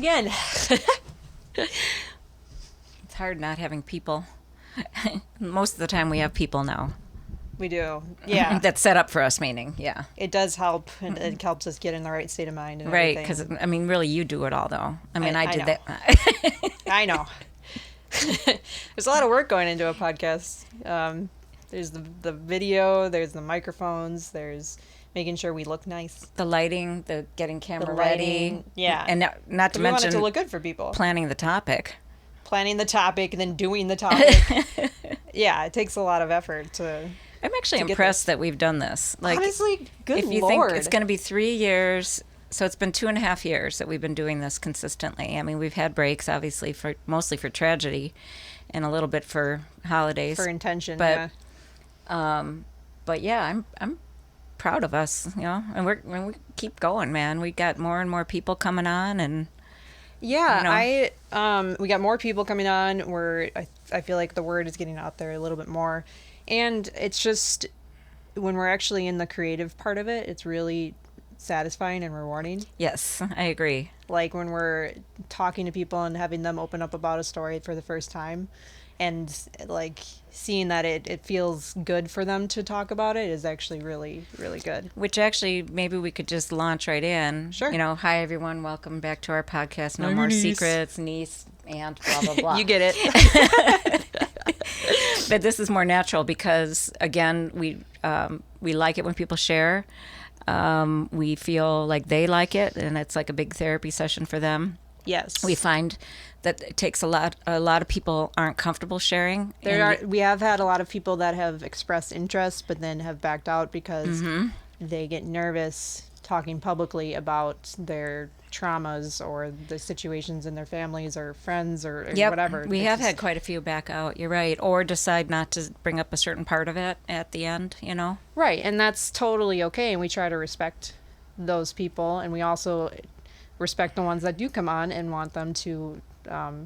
again. It's hard not having people. Most of the time we have people now. We do. Yeah. That's set up for us, meaning, yeah. It does help, and it helps us get in the right state of mind and Right, everything. because, I mean, really, you do it all, though. I mean, I did know. that. I know. There's a lot of work going into a podcast. There's the video, there's the microphones, there's making sure we look nice. The lighting, the getting camera The ready. lighting, yeah. And not to We want mention it to look good for people. planning the topic. Planning the topic and then doing the topic. Yeah, it takes a lot of effort to... I'm actually to get impressed that we've done this. Like, honestly, good if you Lord. think it's going to be 3 years, so it's been 2.5 years that we've been doing this consistently. I mean, we've had breaks, obviously, for mostly for tragedy, and a little bit for holidays. For intention, but, yeah. But yeah, I'm proud of us, you know, and we keep going, man. We got more and more people coming on, and yeah, you know. We got more people coming on. I feel like the word is getting out there a little bit more. And it's just, when we're actually in the creative part of it, it's really satisfying and rewarding. Yes, I agree. Like when we're talking to people and having them open up about a story for the first time, and like seeing that it feels good for them to talk about it is actually really, really good. Which actually, maybe we could just launch right in. Sure. You know, hi everyone, welcome back to our podcast. No I'm more your niece. secrets, niece, and blah blah blah. You get it. But this is more natural because, again, we like it when people share. We feel like they like it, and it's like a big therapy session for them. Yes. We find that it takes a lot of people aren't comfortable sharing. We have had a lot of people that have expressed interest but then have backed out because they get nervous talking publicly about their traumas or the situations in their families or friends or whatever. We have had quite a few back out, you're right, or decide not to bring up a certain part of it at the end, you know? Right, and that's totally okay, and we try to respect those people, and we also respect the ones that do come on and want them to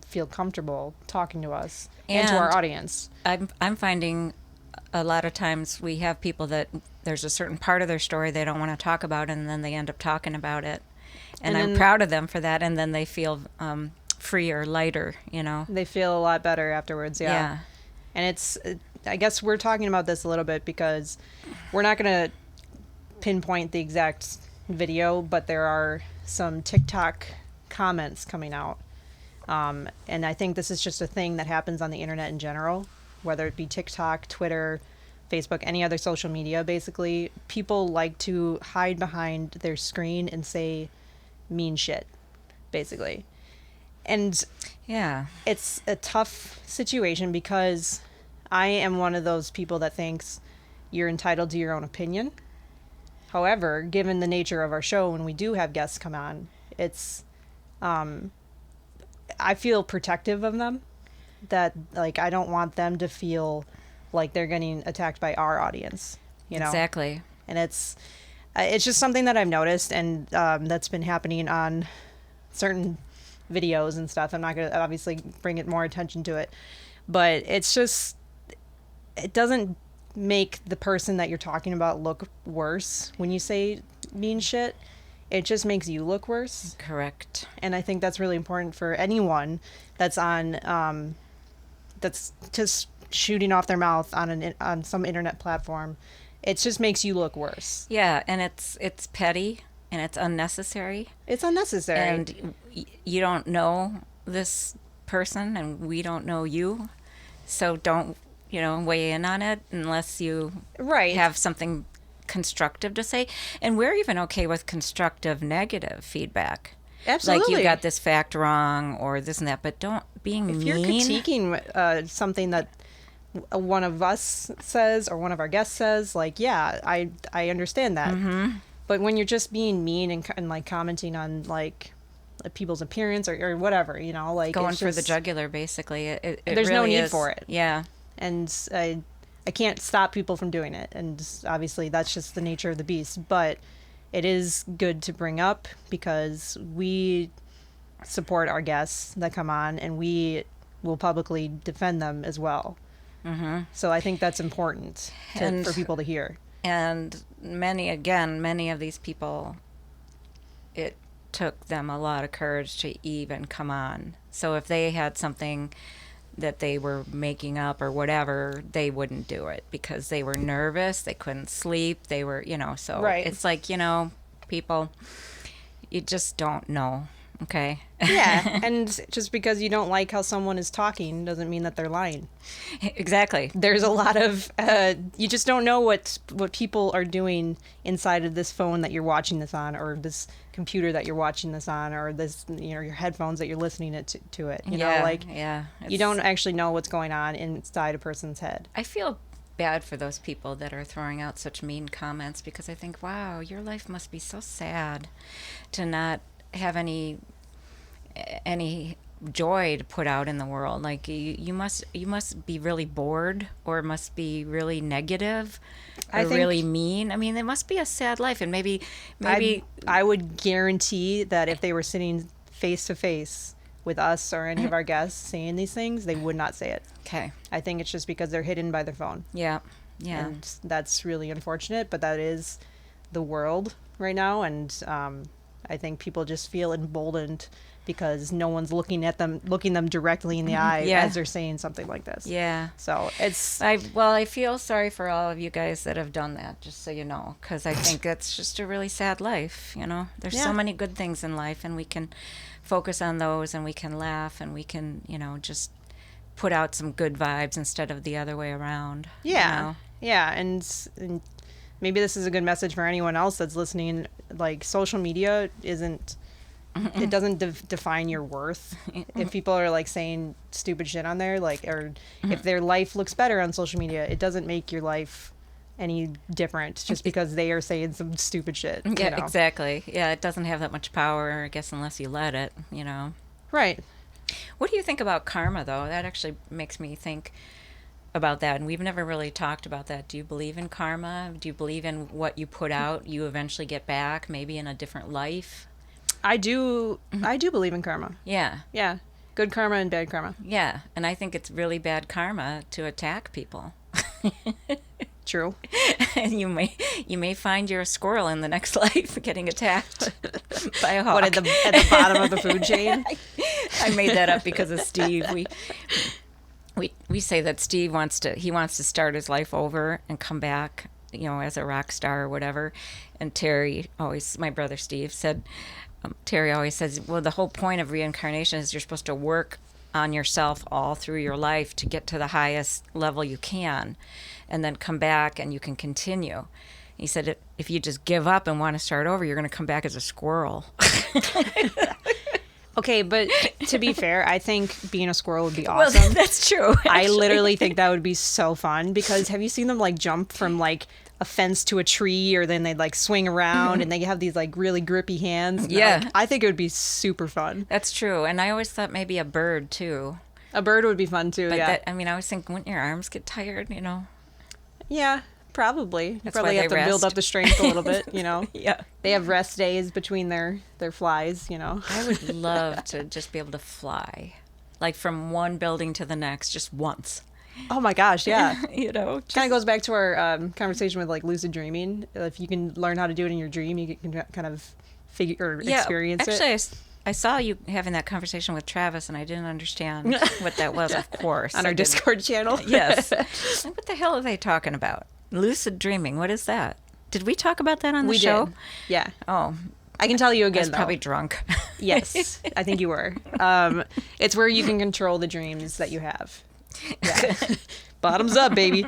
feel comfortable talking to us and to our audience. I'm finding a lot of times we have people that there's a certain part of their story they don't want to talk about, and then they end up talking about it. And I'm proud of them for that, and then they feel freer, lighter, you know. They feel a lot better afterwards, yeah. And I guess we're talking about this a little bit because we're not going to pinpoint the exact video, but there are some TikTok comments coming out. And I think this is just a thing that happens on the internet in general, whether it be TikTok, Twitter, Facebook, any other social media, basically. People like to hide behind their screen and say mean shit, basically. And yeah, it's a tough situation because I am one of those people that thinks you're entitled to your own opinion. However, given the nature of our show, when we do have guests come on, it's I feel protective of them, that like I don't want them to feel like they're getting attacked by our audience, you know. Exactly. And it's just something that I've noticed, and that's been happening on certain videos and stuff. I'm not going to obviously bring it more attention to it, but it's just, it doesn't make the person that you're talking about look worse when you say mean shit. It just makes you look worse. Correct. And I think that's really important for anyone that's on that's just shooting off their mouth on some internet platform. It just makes you look worse. Yeah, and it's petty and it's unnecessary. It's unnecessary. And you don't know this person, and we don't know you, so don't weigh in on it unless you have something constructive to say. And we're even okay with constructive negative feedback. Absolutely. Like, you got this fact wrong or this and that, but don't being mean. If you're critiquing something that one of us says or one of our guests says, like, yeah, I understand that. Mm-hmm. But when you're just being mean and like commenting on like people's appearance or whatever, you know, like going for the jugular, basically. It there's really no need is. for it. Yeah. And I can't stop people from doing it. And obviously that's just the nature of the beast. But it is good to bring up because we support our guests that come on, and we will publicly defend them as well. Mm-hmm. So I think that's important for people to hear. And many of these people, it took them a lot of courage to even come on. So if they had something that they were making up or whatever, they wouldn't do it because they were nervous, they couldn't sleep, they were, so right. It's like, people, you just don't know. Okay. Yeah, and just because you don't like how someone is talking doesn't mean that they're lying. Exactly. There's a lot of you just don't know what people are doing inside of this phone that you're watching this on, or this computer that you're watching this on, or this your headphones that you're listening to it. You know, like you don't actually know what's going on inside a person's head. I feel bad for those people that are throwing out such mean comments because I think, wow, your life must be so sad to not have any joy to put out in the world. Like you must be really bored, or must be really negative, or really mean. I mean, it must be a sad life. And maybe I would guarantee that if they were sitting face to face with us or any of our guests saying these things, they would not say it. Okay. I think it's just because they're hidden by their phone. Yeah. And that's really unfortunate, but that is the world right now. And I think people just feel emboldened because no one's looking them directly in the eye as they're saying something like this. Yeah. So I feel sorry for all of you guys that have done that, just so you know, because I think that's just a really sad life. There's so many good things in life, and we can focus on those, and we can laugh, and we can, just put out some good vibes instead of the other way around. Yeah. Yeah. And maybe this is a good message for anyone else that's listening. Like, social media it doesn't define your worth. If people are like saying stupid shit on there, or if their life looks better on social media, it doesn't make your life any different just because they are saying some stupid shit. Yeah, exactly. Yeah, it doesn't have that much power, I guess, unless you let it, Right. What do you think about karma, though? That actually makes me think about that, and we've never really talked about that. Do you believe in karma? Do you believe in what you put out, you eventually get back, maybe in a different life? I do believe in karma. Yeah. Yeah. Good karma and bad karma. Yeah, and I think it's really bad karma to attack people. True. And you may find you're a squirrel in the next life getting attacked by a hawk. What, at the bottom of the food chain? I made that up because of Steve. We say that Steve wants to start his life over and come back, as a rock star or whatever. And my brother Steve said, Terry always says, well, the whole point of reincarnation is you're supposed to work on yourself all through your life to get to the highest level you can, and then come back and you can continue. He said, if you just give up and want to start over, you're going to come back as a squirrel. Okay, but to be fair, I think being a squirrel would be awesome. Well, that's true. Actually. I literally think that would be so fun, because have you seen them jump from a fence to a tree, or then they'd swing around and they have these really grippy hands? Yeah. I think it would be super fun. That's true. And I always thought maybe a bird too. A bird would be fun too, but yeah. I always think, wouldn't your arms get tired, Yeah, probably. That's probably why have they to rest. build up the strength a little bit, Yeah. They have rest days between their flies, I would love to just be able to fly, from one building to the next, just once. Oh my gosh, yeah. Kind of goes back to our conversation with lucid dreaming. If you can learn how to do it in your dream, you can kind of figure or experience it. Actually, I saw you having that conversation with Travis, and I didn't understand what that was, of course. On our Discord channel? Yes. What the hell are they talking about? Lucid dreaming, what is that? Did we talk about that on the show? We did. Yeah. Oh. I can tell you again, I was probably drunk. Yes, I think you were. It's where you can control the dreams that you have. Yeah. Bottoms up, baby.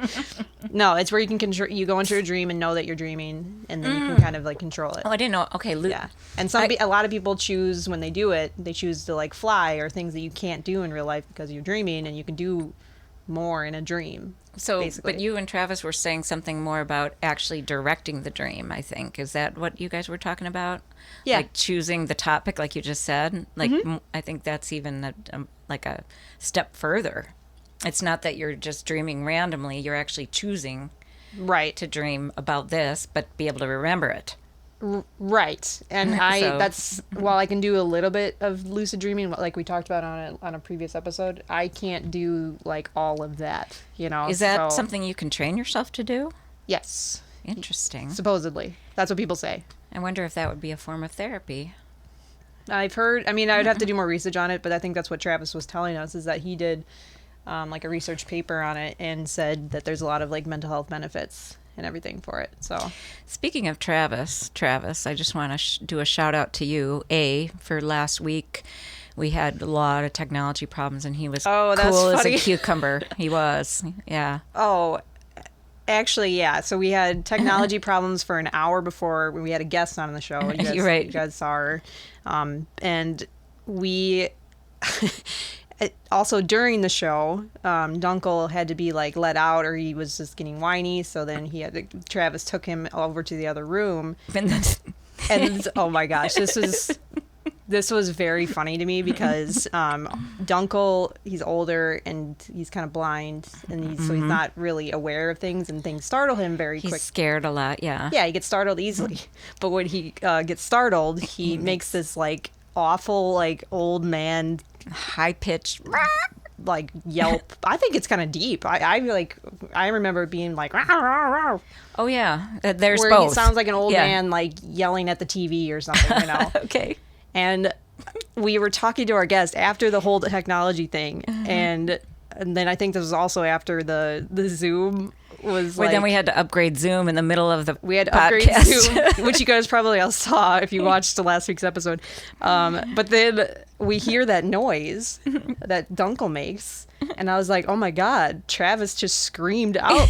No, it's where you can control. You go into a dream and know that you're dreaming, and then you can kind of control it. Oh, I didn't know. Okay, yeah. And a lot of people choose, when they do it, they choose to fly, or things that you can't do in real life because you're dreaming, and you can do more in a dream. So, basically. But you and Travis were saying something more about actually directing the dream, I think. Is that what you guys were talking about? Yeah. Choosing the topic, like you just said. I think that's even a step further. It's not that you're just dreaming randomly. You're actually choosing to dream about this, but be able to remember it. Right. And while I can do a little bit of lucid dreaming, like we talked about on a previous episode, I can't do all of that, Is that something you can train yourself to do? Yes. Interesting. Supposedly. That's what people say. I wonder if that would be a form of therapy. I've heard. I mean, I would have to do more research on it, but I think that's what Travis was telling us, is that he did like a research paper on it and said that there's a lot of like mental health benefits and everything for it. So, speaking of Travis, I just want to do a shout out to you. For last week, we had a lot of technology problems, and he was cool as a cucumber. He was, yeah. Oh, actually, yeah. So we had technology problems for an hour before we had a guest on the show. You're right. You guys saw her. And we also during the show, Dunkel had to be like let out, or he was just getting whiny. So then Travis took him over to the other room. And oh my gosh, this was very funny to me because Dunkel, he's older and he's kind of blind, and so he's not really aware of things, and things startle him very quick. He's scared a lot, yeah. Yeah, he gets startled easily. But when he gets startled, he makes this like awful like old man high-pitched like yelp. I think it's kind of deep. I remember it being like, rah, rah, rah. Oh yeah, there's where both. He sounds like an old man like yelling at the TV or something, you know. Okay. And we were talking to our guest after the whole technology thing, and then I think this was also after the Zoom was then we had to upgrade Zoom in the middle of the podcast. We had to upgrade Zoom, which you guys probably all saw if you watched the last week's episode. But then we hear that noise that Dunkel makes, and I was like, oh my God, Travis just screamed out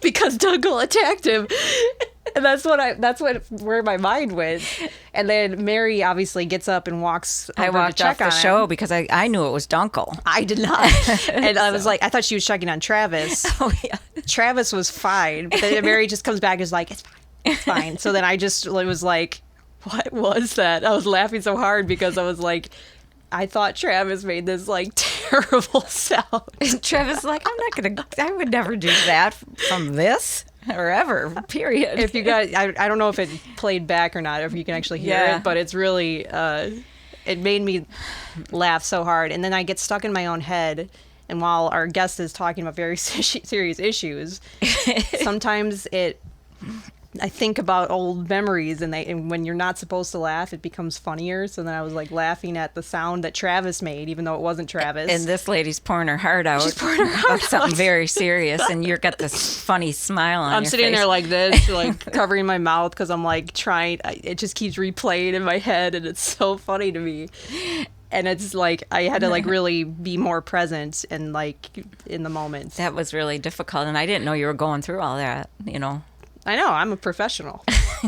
because Dunkel attacked him. And that's where my mind went. And then Mary obviously gets up and walks over I walked to check off the on show him. Because I knew it was Dunkel. I did not. And I was like, I thought she was checking on Travis. Oh, yeah. Travis was fine. But then Mary just comes back and is like, it's fine. It's fine. So then I just was like, what was that? I was laughing so hard because I was like, I thought Travis made this like terrible sound. And Travis was like, I would never do that from this. Or ever, period. If you guys, I don't know if it played back or not, if you can actually hear it, but it's really, it made me laugh so hard. And then I get stuck in my own head. And while our guest is talking about very serious issues, sometimes I think about old memories, and when you're not supposed to laugh, it becomes funnier. So then I was like laughing at the sound that Travis made, even though it wasn't Travis. And this lady's pouring her heart out. She's pouring her heart out. Something very serious, and you've got this funny smile on your face. I'm sitting there like this, like covering my mouth because I'm like trying. It just keeps replaying in my head, and it's so funny to me. And it's like I had to like really be more present and like in the moment. That was really difficult, and I didn't know you were going through all that, you know. I know, I'm a professional.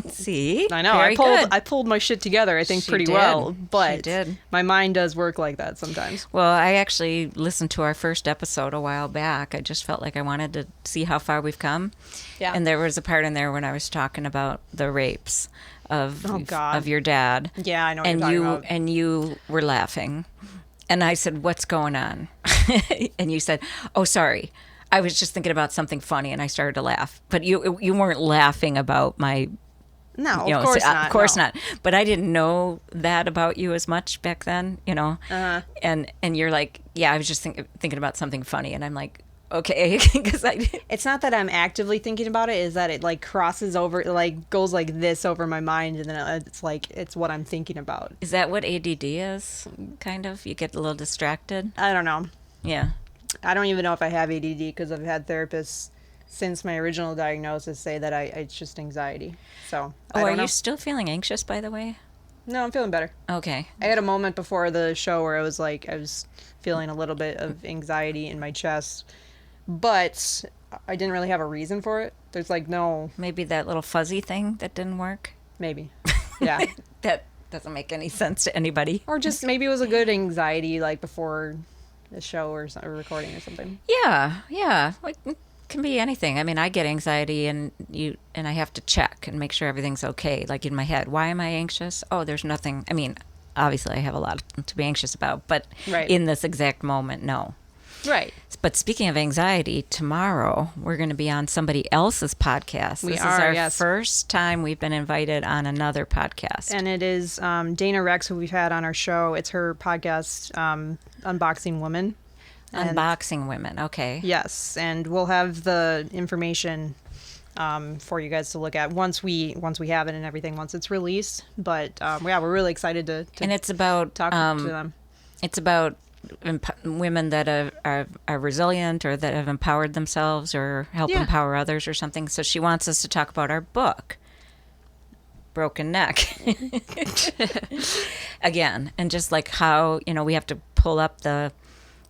See? I know. Very I pulled my shit together, I think, pretty well. But my mind does work like that sometimes. Well, I actually listened to our first episode a while back. I just felt like I wanted to see how far we've come. Yeah. And there was a part in there when I was talking about the rapes of your dad. Yeah, I know what you're talking about. And you were laughing. And I said, what's going on? And you said, oh, sorry. I was just thinking about something funny, and I started to laugh. But you weren't laughing about my... No, of course not. Of course not. But I didn't know that about you as much back then, you know. Uh-huh. And you're like, yeah, I was just thinking about something funny, and I'm like, okay, because It's not that I'm actively thinking about it; is that it like crosses over, it like goes like this over my mind, and then it's like it's what I'm thinking about. Is that what ADD is? Kind of, you get a little distracted. I don't know. Yeah. I don't even know if I have ADD because I've had therapists since my original diagnosis say that it's just anxiety. So, are you still feeling anxious, by the way? No, I'm feeling better. Okay. I had a moment before the show where I was feeling a little bit of anxiety in my chest, but I didn't really have a reason for it. There's like no... Maybe that little fuzzy thing that didn't work? Maybe. Yeah. That doesn't make any sense to anybody. Or just maybe it was a good anxiety like before a show or recording or something. Yeah. Like, it can be anything. I mean, I get anxiety and I have to check and make sure everything's okay. Like in my head, why am I anxious? Oh, there's nothing. I mean, obviously I have a lot to be anxious about, but in this exact moment, no. Right. But speaking of anxiety, tomorrow we're going to be on somebody else's podcast. This is our first time we've been invited on another podcast. And it is Dana Rex, who we've had on our show. It's her podcast, Unboxing Women. Unboxing Women, okay. Yes, and we'll have the information for you guys to look at once we have it and everything, once it's released. But yeah, we're really excited to and it's about talk to them. It's about women that are resilient or that have empowered themselves or help empower others or something. So she wants us to talk about our book, Broken Neck, again, and just like how, we have to pull up the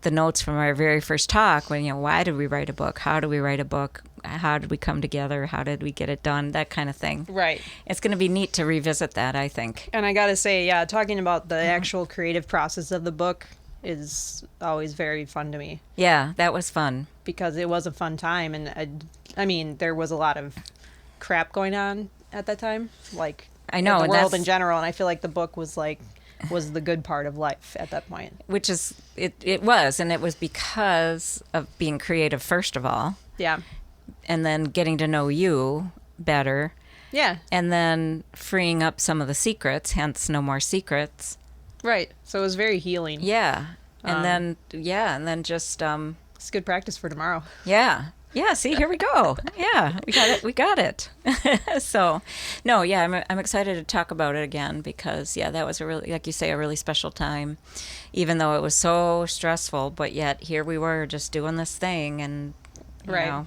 notes from our very first talk when, why did we write a book? How do we write a book? How did we come together? How did we get it done? That kind of thing. Right. It's going to be neat to revisit that, I think. And I got to say, yeah, talking about the actual creative process of the book is always very fun to me. Yeah, that was fun. Because it was a fun time. And I mean, there was a lot of crap going on at that time. Like, I know, the world in general. And I feel like the book was the good part of life at that point. Which is, it was. And it was because of being creative, first of all. Yeah. And then getting to know you better. Yeah. And then freeing up some of the secrets, hence No More Secrets. Right. So it was very healing. Yeah. And then just... it's good practice for tomorrow. Yeah. Yeah, see, here we go. Yeah, we got it. So, no, yeah, I'm excited to talk about it again because, yeah, that was a really, like you say, a really special time, even though it was so stressful, but yet here we were just doing this thing and, you know,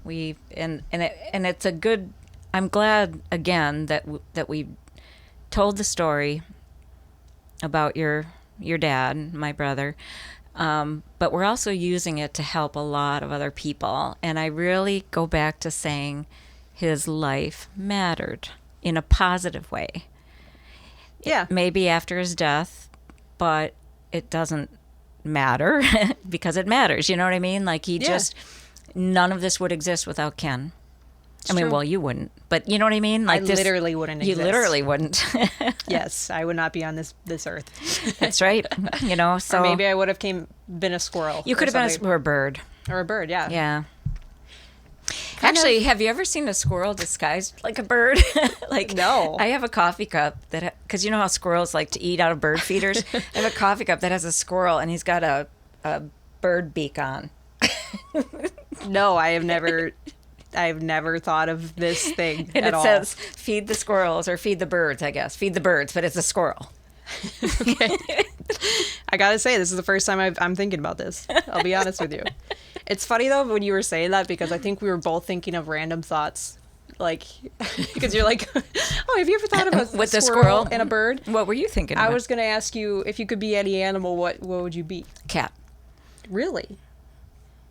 it's a good, I'm glad, again, that we told the story about your dad, my brother, but we're also using it to help a lot of other people. And I really go back to saying his life mattered in a positive way. Yeah. Maybe after his death, but it doesn't matter because it matters. You know what I mean? Like none of this would exist without Ken. I mean, well, you wouldn't, but you know what I mean? Like I literally wouldn't exist. You literally wouldn't. Yes, I would not be on this earth. That's right. So or maybe I would have been a squirrel. You could have been a bird. Or a bird, yeah. Yeah. Actually, have you ever seen a squirrel disguised like a bird? No. I have a coffee cup because you know how squirrels like to eat out of bird feeders? I have a coffee cup that has a squirrel and he's got a bird beak on. No, I've never thought of this thing and at all. And it says, feed the squirrels or feed the birds, I guess. Feed the birds, but it's a squirrel. Okay. I gotta say, this is the first time I'm thinking about this. I'll be honest with you. It's funny, though, when you were saying that, because I think we were both thinking of random thoughts. Like, because you're like, oh, have you ever thought of a squirrel and a bird? What were you thinking about? I was going to ask you, if you could be any animal, what would you be? Cat. Really?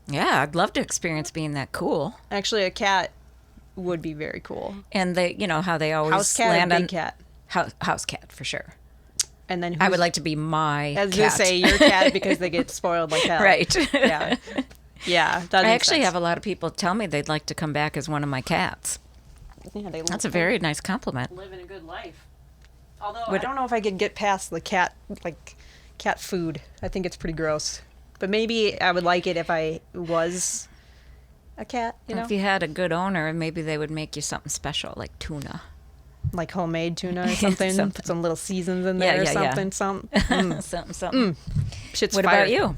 Yeah, I'd love to experience being that cool. Actually, a cat would be very cool. And they, how they always house cat land or on big cat. House cat for sure. And then I would like to be my cat. As you say, your cat because they get spoiled like hell. Right. Yeah. Yeah. I actually have a lot of people tell me they'd like to come back as one of my cats. Yeah, that's a very nice compliment. Living a good life. Although I don't know if I could get past the cat food. I think it's pretty gross. But maybe I would like it if I was a cat, If you had a good owner, maybe they would make you something special, like tuna. Like homemade tuna or something? Put some little seasons in there or something. Yeah. Something. Shit's what fire. About you?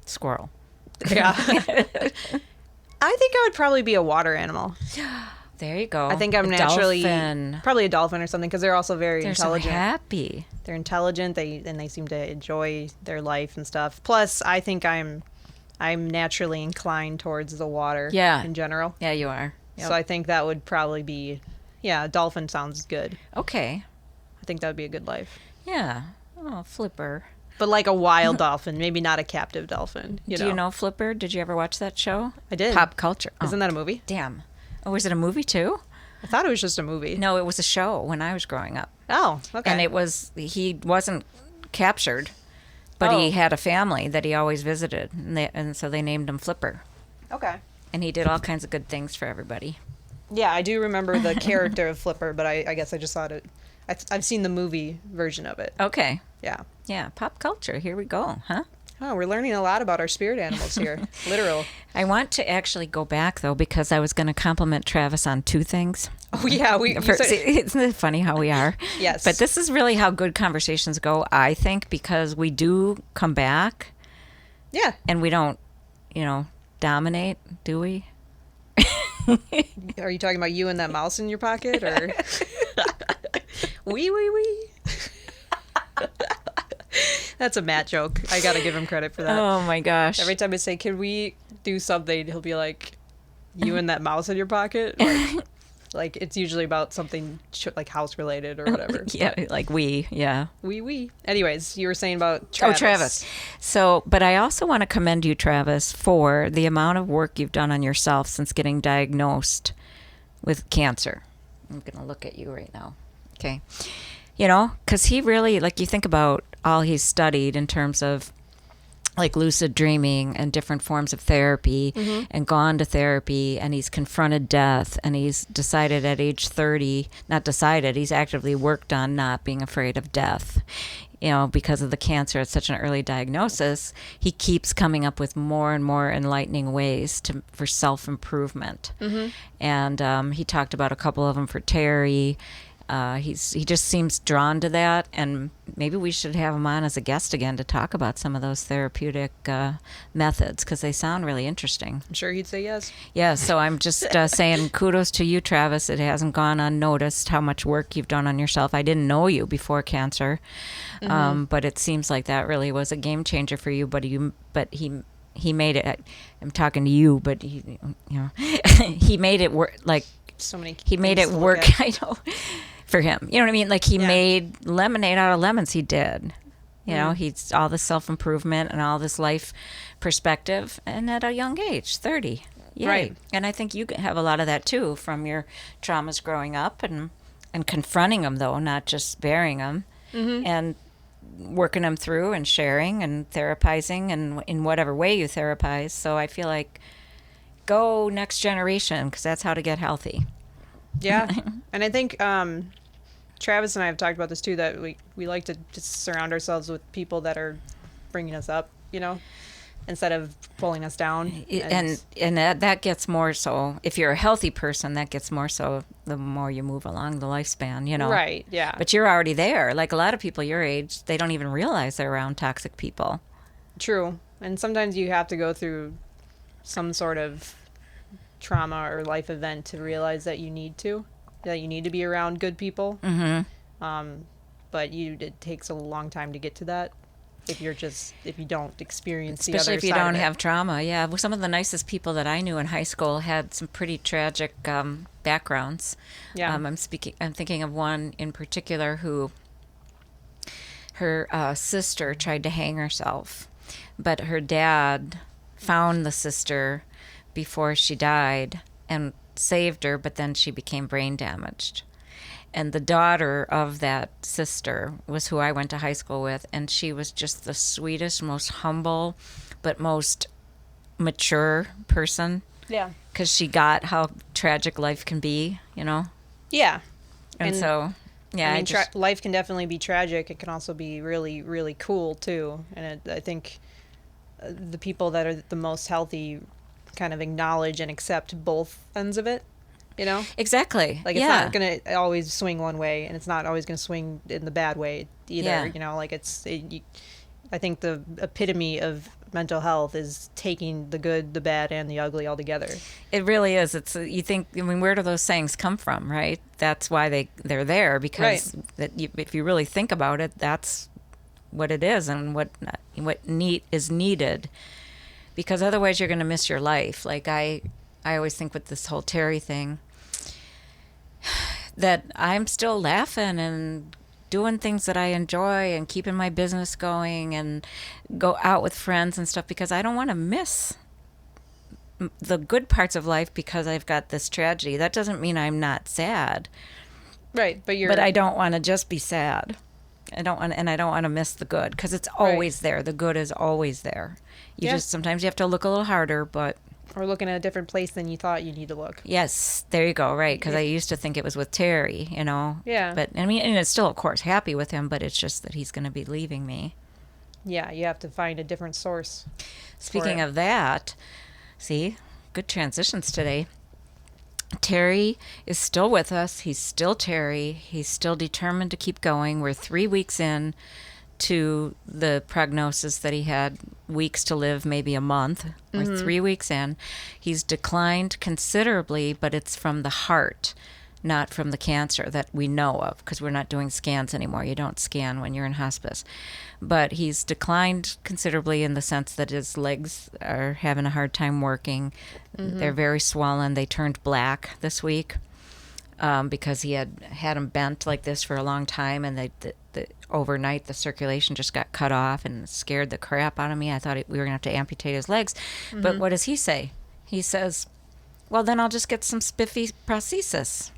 Squirrel. Yeah. I think I would probably be a water animal. There you go. I think I'm naturally probably a dolphin or something because they're also very intelligent. They're so happy. They're intelligent. They seem to enjoy their life and stuff. Plus, I think I'm naturally inclined towards the water. Yeah. In general. Yeah, you are. Yep. So I think that would probably be, a dolphin sounds good. Okay. I think that would be a good life. Yeah. Oh, Flipper. But like a wild dolphin, maybe not a captive dolphin. Do you know Flipper? Did you ever watch that show? I did. Pop Culture. Isn't that a movie? Damn. Oh, was it a movie too? I thought it was just a movie. No, it was a show when I was growing up. Oh, okay. And he wasn't captured, but he had a family that he always visited, and so they named him Flipper. Okay. And he did all kinds of good things for everybody. Yeah, I do remember the character of Flipper, but I guess I just thought it. I've seen the movie version of it. Okay. Yeah. Yeah, pop culture. Here we go, huh? Oh, we're learning a lot about our spirit animals here. Literal. I want to actually go back, though, because I was going to compliment Travis on two things. Oh, yeah. Isn't it funny how we are? Yes. But this is really how good conversations go, I think, because we do come back. Yeah. And we don't, dominate, do we? Are you talking about you and that mouse in your pocket, or? Wee. That's a Matt joke. I gotta give him credit for that. Oh my gosh. Every time I say, "Can we do something?" he'll be like, "You and that mouse in your pocket." Like it's usually about something like house related or whatever. Yeah, like we. Anyways, you were saying about Travis. Oh, Travis. So, but I also want to commend you, Travis, for the amount of work you've done on yourself since getting diagnosed with cancer. I'm going to look at you right now. Okay. You know, because he really, like, you think about all he's studied in terms of like lucid dreaming and different forms of therapy, and gone to therapy, and he's confronted death, and he's decided at age 30, not decided, he's actively worked on not being afraid of death. You know, because of the cancer, it's such an early diagnosis, he keeps coming up with more and more enlightening ways for self-improvement. And he talked about a couple of them for Terry. He just seems drawn to that, and maybe we should have him on as a guest again to talk about some of those therapeutic methods, because they sound really interesting. I'm sure he'd say yes. Yeah, so I'm just saying kudos to you, Travis. It hasn't gone unnoticed how much work you've done on yourself. I didn't know you before cancer, but it seems like that really was a game changer for you. But he made it. I'm talking to you, but he made it work. Like so many. He made it work. I know. For him, you know what I mean? Like he made lemonade out of lemons. He did, you know, he's all the self-improvement and all this life perspective, and at a young age, 30. Yay. Right. And I think you have a lot of that too from your traumas growing up and confronting them, though, not just burying them, and working them through and sharing and therapizing, and in whatever way you therapize. So I feel like go next generation, because that's how to get healthy. Yeah. And I think Travis and I have talked about this too, that we like to just surround ourselves with people that are bringing us up, you know, instead of pulling us down. And that gets more so, if you're a healthy person, that gets more so the more you move along the lifespan, you know. Right, yeah. But you're already there. Like a lot of people your age, they don't even realize they're around toxic people. True. And sometimes you have to go through some sort of trauma or life event to realize that you need to be around good people. But it takes a long time to get to that if you don't experience the other side. Especially if you don't have trauma. Yeah, well, some of the nicest people that I knew in high school had some pretty tragic backgrounds. Yeah. I'm thinking of one in particular who her sister tried to hang herself, but her dad found the sister before she died and saved her, but then she became brain damaged. And the daughter of that sister was who I went to high school with, and she was just the sweetest, most humble, but most mature person. Yeah. Because she got how tragic life can be, you know? Yeah. And so, yeah. I mean, life can definitely be tragic. It can also be really, really cool, too. And I think the people that are the most healthy kind of acknowledge and accept both ends of it, you know? Exactly. Like, it's not going to always swing one way, and it's not always going to swing in the bad way either, you know? Like, I think the epitome of mental health is taking the good, the bad, and the ugly all together. It really is. You think, I mean, where do those sayings come from, right? That's why they're there, because if you really think about it, that's what it is, and what is needed. Because otherwise you're going to miss your life. Like I always think with this whole Terry thing, that I'm still laughing and doing things that I enjoy and keeping my business going and go out with friends and stuff, because I don't want to miss the good parts of life because I've got this tragedy. That doesn't mean I'm not sad. Right, but I don't want to just be sad. I don't want to miss the good, because it's always there. The good is always there. Sometimes you have to look a little harder, but... Or looking at a different place than you thought you need to look. Yes, there you go, right, because I used to think it was with Terry, you know. Yeah. But, I mean, and it's still, of course, happy with him, but it's just that he's going to be leaving me. Yeah, you have to find a different source. Speaking of that, see, good transitions today. Terry is still with us. He's still Terry. He's still determined to keep going. We're 3 weeks in to the prognosis that he had weeks to live, maybe a month or 3 weeks in. He's declined considerably, but it's from the heart, not from the cancer that we know of, because we're not doing scans anymore. You don't scan when you're in hospice. But he's declined considerably in the sense that his legs are having a hard time working. They're very swollen. They turned black this week because he had them bent like this for a long time, and overnight the circulation just got cut off and scared the crap out of me. I thought we were going to have to amputate his legs. But what does he say? He says, well, then I'll just get some spiffy prosthesis.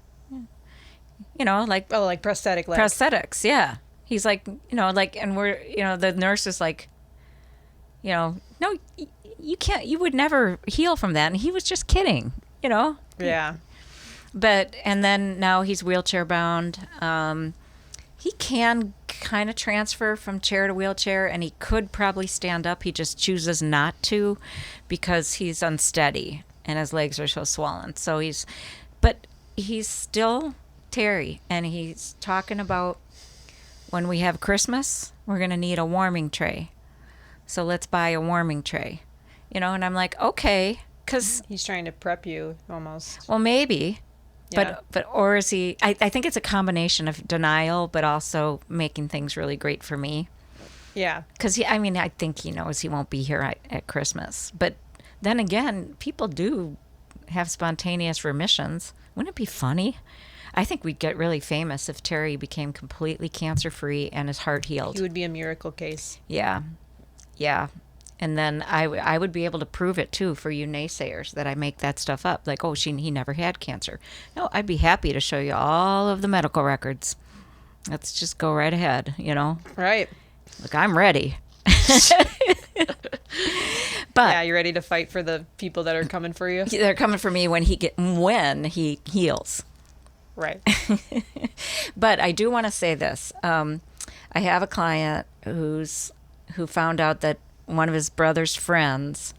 You know, like... Oh, like prosthetic legs. Prosthetics, yeah. He's like, and we're, the nurse is like, no, you can't, you would never heal from that. And he was just kidding, Yeah. But, and then now he's wheelchair bound. He can kind of transfer from chair to wheelchair, and he could probably stand up. He just chooses not to because he's unsteady and his legs are so swollen. So but he's still Terry, and he's talking about when we have Christmas, we're going to need a warming tray. So let's buy a warming tray, and I'm like, okay, because he's trying to prep you almost. Well, maybe. Yeah. But or is he? I think it's a combination of denial, but also making things really great for me. Yeah. Because I think he knows he won't be here at Christmas. But then again, people do have spontaneous remissions. Wouldn't it be funny? I think we'd get really famous if Terry became completely cancer-free and his heart healed. He would be a miracle case. Yeah. And then I would be able to prove it, too, for you naysayers, that I make that stuff up. Like, oh, he never had cancer. No, I'd be happy to show you all of the medical records. Let's just go right ahead, Right. Look, I'm ready. But yeah, you ready to fight for the people that are coming for you? They're coming for me when he heals. Right. But I do want to say this. I have a client who found out that one of his brother's friends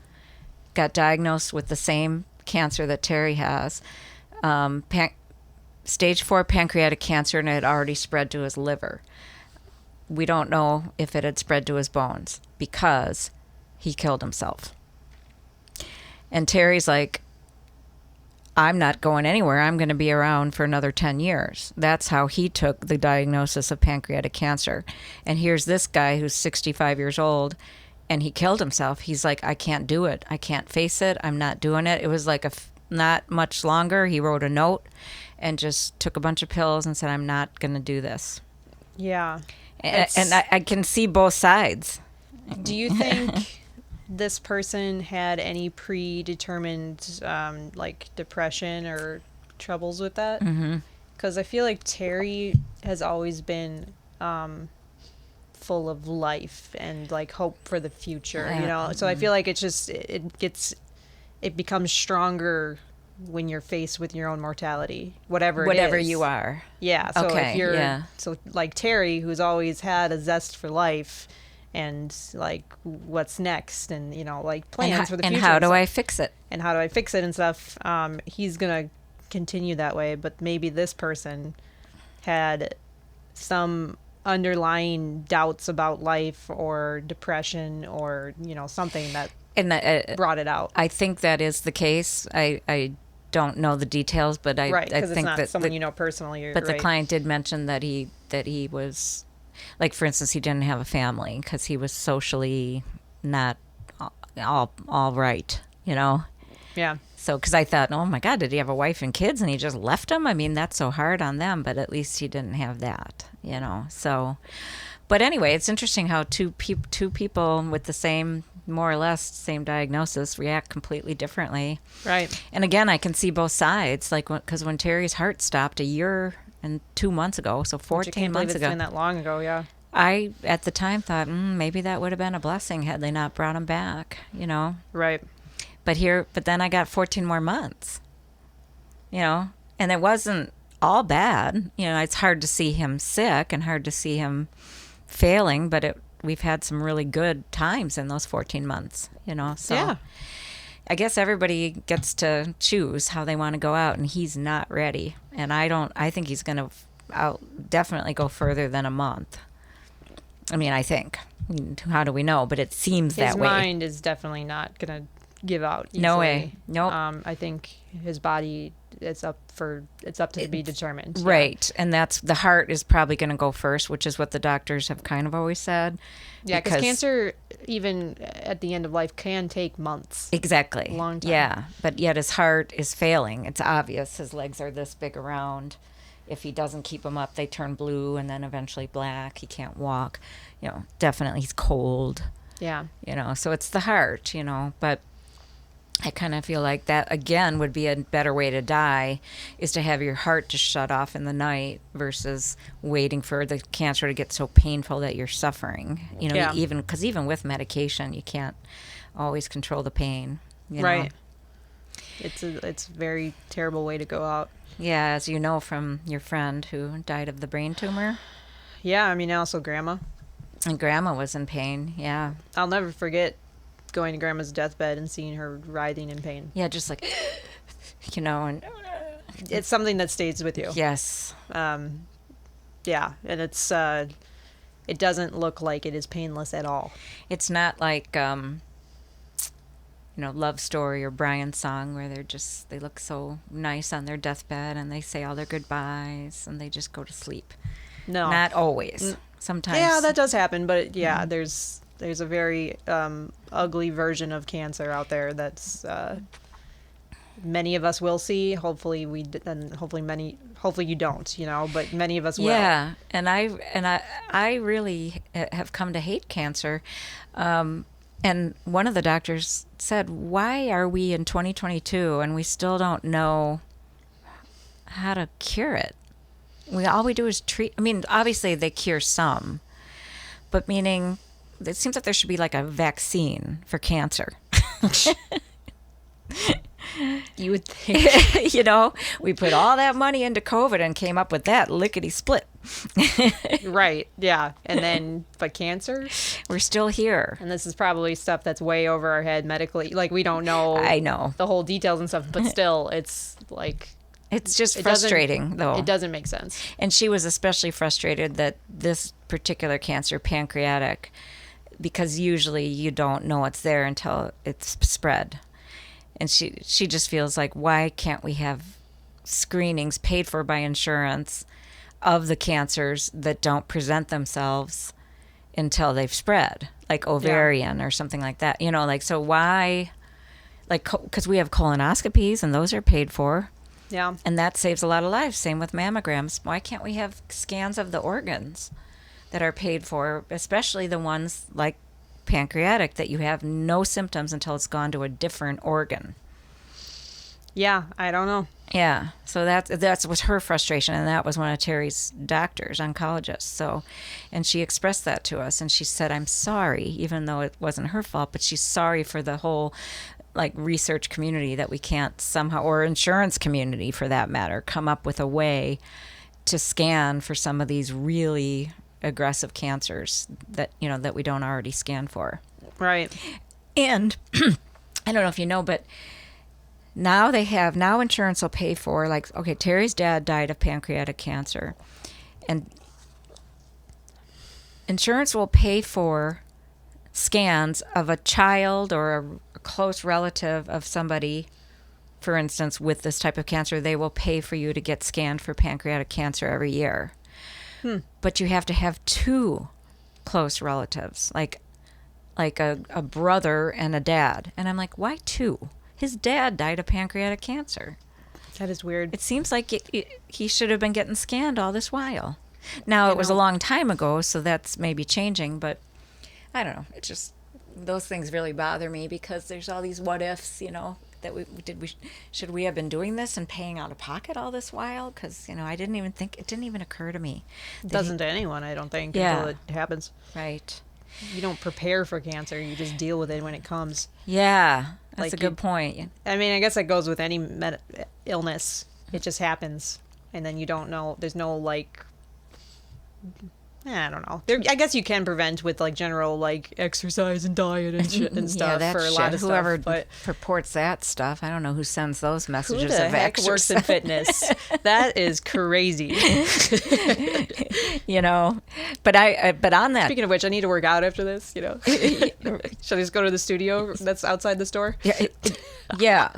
got diagnosed with the same cancer that Terry has, stage 4 pancreatic cancer, and it had already spread to his liver. We don't know if it had spread to his bones because he killed himself. And Terry's like, I'm not going anywhere. I'm going to be around for another 10 years. That's how he took the diagnosis of pancreatic cancer. And here's this guy who's 65 years old, and he killed himself. He's like, I can't do it. I can't face it. I'm not doing it. It was like not much longer. He wrote a note and just took a bunch of pills and said, I'm not going to do this. Yeah. And I can see both sides. Do you think this person had any predetermined depression or troubles with that? Because I feel like Terry has always been full of life and like hope for the future, so I feel like it becomes stronger when you're faced with your own mortality, whatever it is. You are. Yeah. So okay, if you're yeah. So like Terry, who's always had a zest for life and like what's next, and like plans for the future. And how do I fix it? And how do I fix it and stuff? He's gonna continue that way, but maybe this person had some underlying doubts about life or depression or something that brought it out. I think that is the case. I don't know the details, but I right, because think it's not that someone personally. But right. the client did mention that he was, like, for instance, he didn't have a family because he was socially not all right, Yeah. So, because I thought, oh my God, did he have a wife and kids and he just left them? I mean, that's so hard on them, but at least he didn't have that, So, but anyway, it's interesting how two people with the same, more or less same diagnosis react completely differently. Right. And again, I can see both sides, like, because when Terry's heart stopped a year and 2 months ago, so 14 months ago. It's been that long ago, yeah. I, at the time, thought, maybe that would have been a blessing had they not brought him back, Right. But then I got 14 more months, and it wasn't all bad. It's hard to see him sick and hard to see him failing, but we've had some really good times in those 14 months, so yeah. I guess everybody gets to choose how they want to go out, and he's not ready. And I think he's going to definitely go further than a month. I mean, I think. How do we know? But it seems that way. His mind is definitely not going to give out easily. No way. Nope. I think his body, it's up to be determined. Right. And the heart is probably going to go first, which is what the doctors have kind of always said. Yeah, because cancer, even at the end of life, can take months. Exactly. A long time. Yeah. But yet his heart is failing. It's obvious. His legs are this big around. If he doesn't keep them up, they turn blue and then eventually black. He can't walk. Definitely he's cold. Yeah. So it's the heart, but I kind of feel like that, again, would be a better way to die, is to have your heart just shut off in the night versus waiting for the cancer to get so painful that you're suffering. Even with medication, you can't always control the pain. Right. It's a very terrible way to go out. Yeah, as you know from your friend who died of the brain tumor. Yeah, I mean, also Grandma. And Grandma was in pain, yeah. I'll never forget going to Grandma's deathbed and seeing her writhing in pain. Yeah, just like, and... It's something that stays with you. Yes. Yeah, and it doesn't look like it is painless at all. It's not like... Love Story or Brian's Song, where they look so nice on their deathbed and they say all their goodbyes and they just go to sleep. No. Not always. Sometimes. Yeah, that does happen, but there's a very ugly version of cancer out there that's many of us will see. Hopefully hopefully you don't, but many of us will. Yeah, and I really have come to hate cancer. And one of the doctors said, why are we in 2022 and we still don't know how to cure it? All we do is treat. I mean, obviously they cure some, but meaning it seems like there should be like a vaccine for cancer. You would think. We put all that money into COVID and came up with that lickety split. Right. Yeah. And then, but cancer? We're still here. And this is probably stuff that's way over our head medically. Like, we don't know. I know. The whole details and stuff, but still, it's like. It's just frustrating, though. It doesn't make sense. And she was especially frustrated that this particular cancer, pancreatic, because usually you don't know it's there until it's spread. And she just feels like, why can't we have screenings paid for by insurance of the cancers that don't present themselves until they've spread, like ovarian or something like that? So why, because we have colonoscopies and those are paid for. Yeah. And that saves a lot of lives. Same with mammograms. Why can't we have scans of the organs that are paid for, especially the ones like pancreatic that you have no symptoms until it's gone to a different organ? Yeah, I don't know. Yeah, so that was her frustration, and that was one of Terry's doctors, oncologists. So, and she expressed that to us, and she said, "I'm sorry," even though it wasn't her fault, but she's sorry for the whole research community that we can't somehow, or insurance community for that matter, come up with a way to scan for some of these really aggressive cancers that that we don't already scan for. Right. And I don't know if you know, but now insurance will pay for, Terry's dad died of pancreatic cancer, and insurance will pay for scans of a child or a close relative of somebody, for instance, with this type of cancer. They will pay for you to get scanned for pancreatic cancer every year. But you have to have two close relatives, like a brother and a dad. And I'm like, why two? His dad died of pancreatic cancer. That is weird. It seems like he should have been getting scanned all this while. Now, it was a long time ago, so that's maybe changing, but I don't know. It's just, those things really bother me because there's all these what ifs, that should we have been doing this and paying out of pocket all this while? Because, I didn't even think, it didn't even occur to me. It doesn't to anyone, I don't think, until it happens. Right. You don't prepare for cancer, you just deal with it when it comes. Yeah, that's a good point. I mean, I guess that goes with any illness. It just happens, and then you don't know, there's no, I don't know. I guess you can prevent with general exercise and diet and shit and stuff for a lot of Whoever stuff. But purports that stuff, I don't know who sends those messages who the of heck exercise. works in fitness? That is crazy. But on that. Speaking of which, I need to work out after this, Should I just go to the studio that's outside the store? Yeah.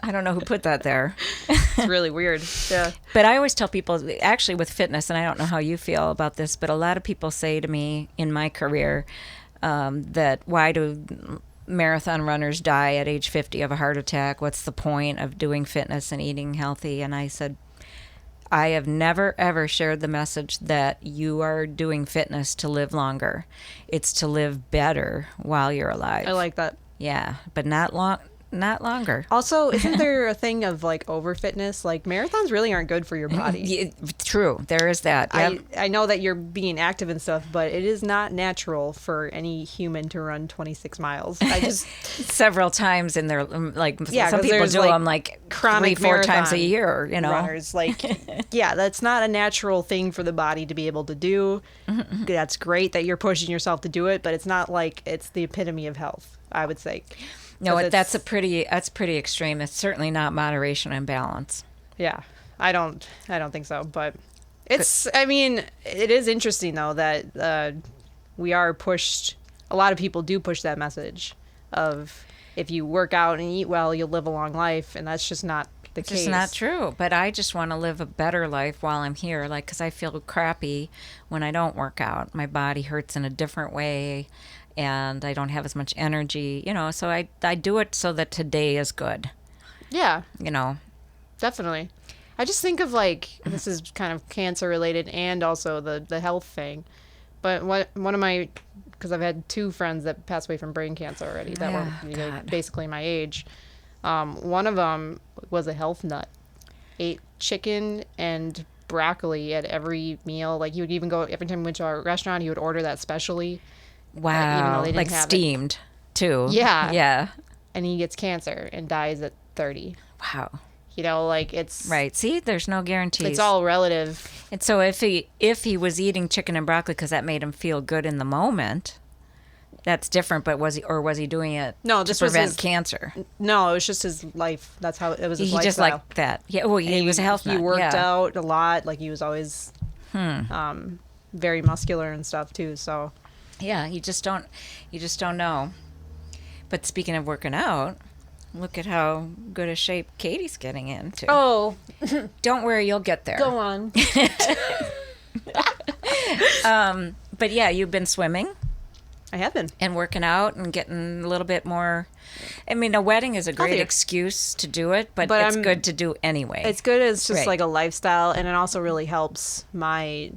I don't know who put that there. It's really weird. Yeah. But I always tell people, actually with fitness, and I don't know how you feel about this, but a lot of people say to me in my career that why do marathon runners die at age 50 of a heart attack? What's the point of doing fitness and eating healthy? And I said, I have never, ever shared the message that you are doing fitness to live longer. It's to live better while you're alive. I like that. Yeah, but not longer. Also, isn't there a thing of like over fitness? Like marathons really aren't good for your body. Yeah, true. There is that. Yep. I know that you're being active and stuff, but it is not natural for any human to run 26 miles. I just several times in their some people do them like chronic 3-4 times a year. Runners that's not a natural thing for the body to be able to do. Mm-hmm. That's great that you're pushing yourself to do it, but it's not like it's the epitome of health, I would say. No, that's pretty extreme. It's certainly not moderation and balance. Yeah, I don't think so. But it is interesting though that we are pushed. A lot of people do push that message of if you work out and eat well, you'll live a long life, and that's just not the case. It's not true. But I just want to live a better life while I'm here, because I feel crappy when I don't work out. My body hurts in a different way. And I don't have as much energy, so I do it so that today is good. Yeah. Definitely. I just think of this is kind of cancer related and also the health thing. But because I've had 2 friends that passed away from brain cancer already that were basically my age. One of them was a health nut, ate chicken and broccoli at every meal. He would even go, every time we went to a restaurant, he would order that specially. Wow, even though they didn't have steamed too. Yeah. Yeah. And he gets cancer and dies at 30. Wow. It's... Right. See, there's no guarantees. It's all relative. And so if he was eating chicken and broccoli because that made him feel good in the moment, that's different. But was he doing it to prevent cancer? No, it was just his life. That's how it was his lifestyle. He just like that. Yeah. Well, he was a health nut. He worked out a lot. He was always very muscular and stuff too. So... Yeah, you just don't know. But speaking of working out, look at how good a shape Katie's getting into. Oh. Don't worry, you'll get there. Go on. But yeah, you've been swimming. I have been. And working out and getting a little bit more. I mean, a wedding is a great excuse to do it, but it's good to do anyway. It's good as just like a lifestyle, and it also really helps my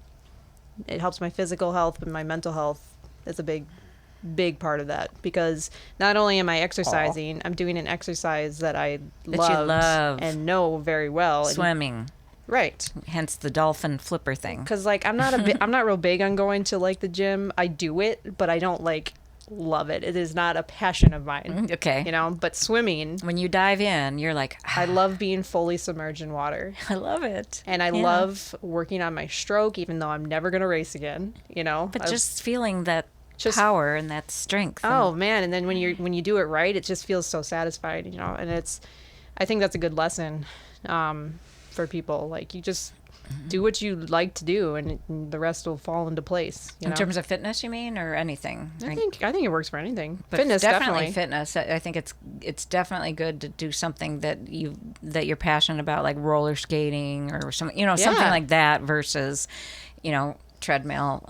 physical health, but my mental health is a big part of that, because not only am I exercising, I'm doing an exercise that I love and know very well. Swimming. Right. Hence the dolphin flipper thing. Because I'm not real big on going to the gym. I do it, but I don't love it. It is not a passion of mine. Okay. But swimming, when you dive in, you're like, I love being fully submerged in water. I love it. And I love working on my stroke, even though I'm never going to race again, But just feeling that power and that strength. Oh man. And then when you do it right, it just feels so satisfying, and I think that's a good lesson, for people. You just do what you like to do, and the rest will fall into place. In terms of fitness, you mean, or anything? I think it works for anything. But fitness, definitely. Fitness. I think it's definitely good to do something that you're passionate about, like roller skating or something something like that, versus treadmill.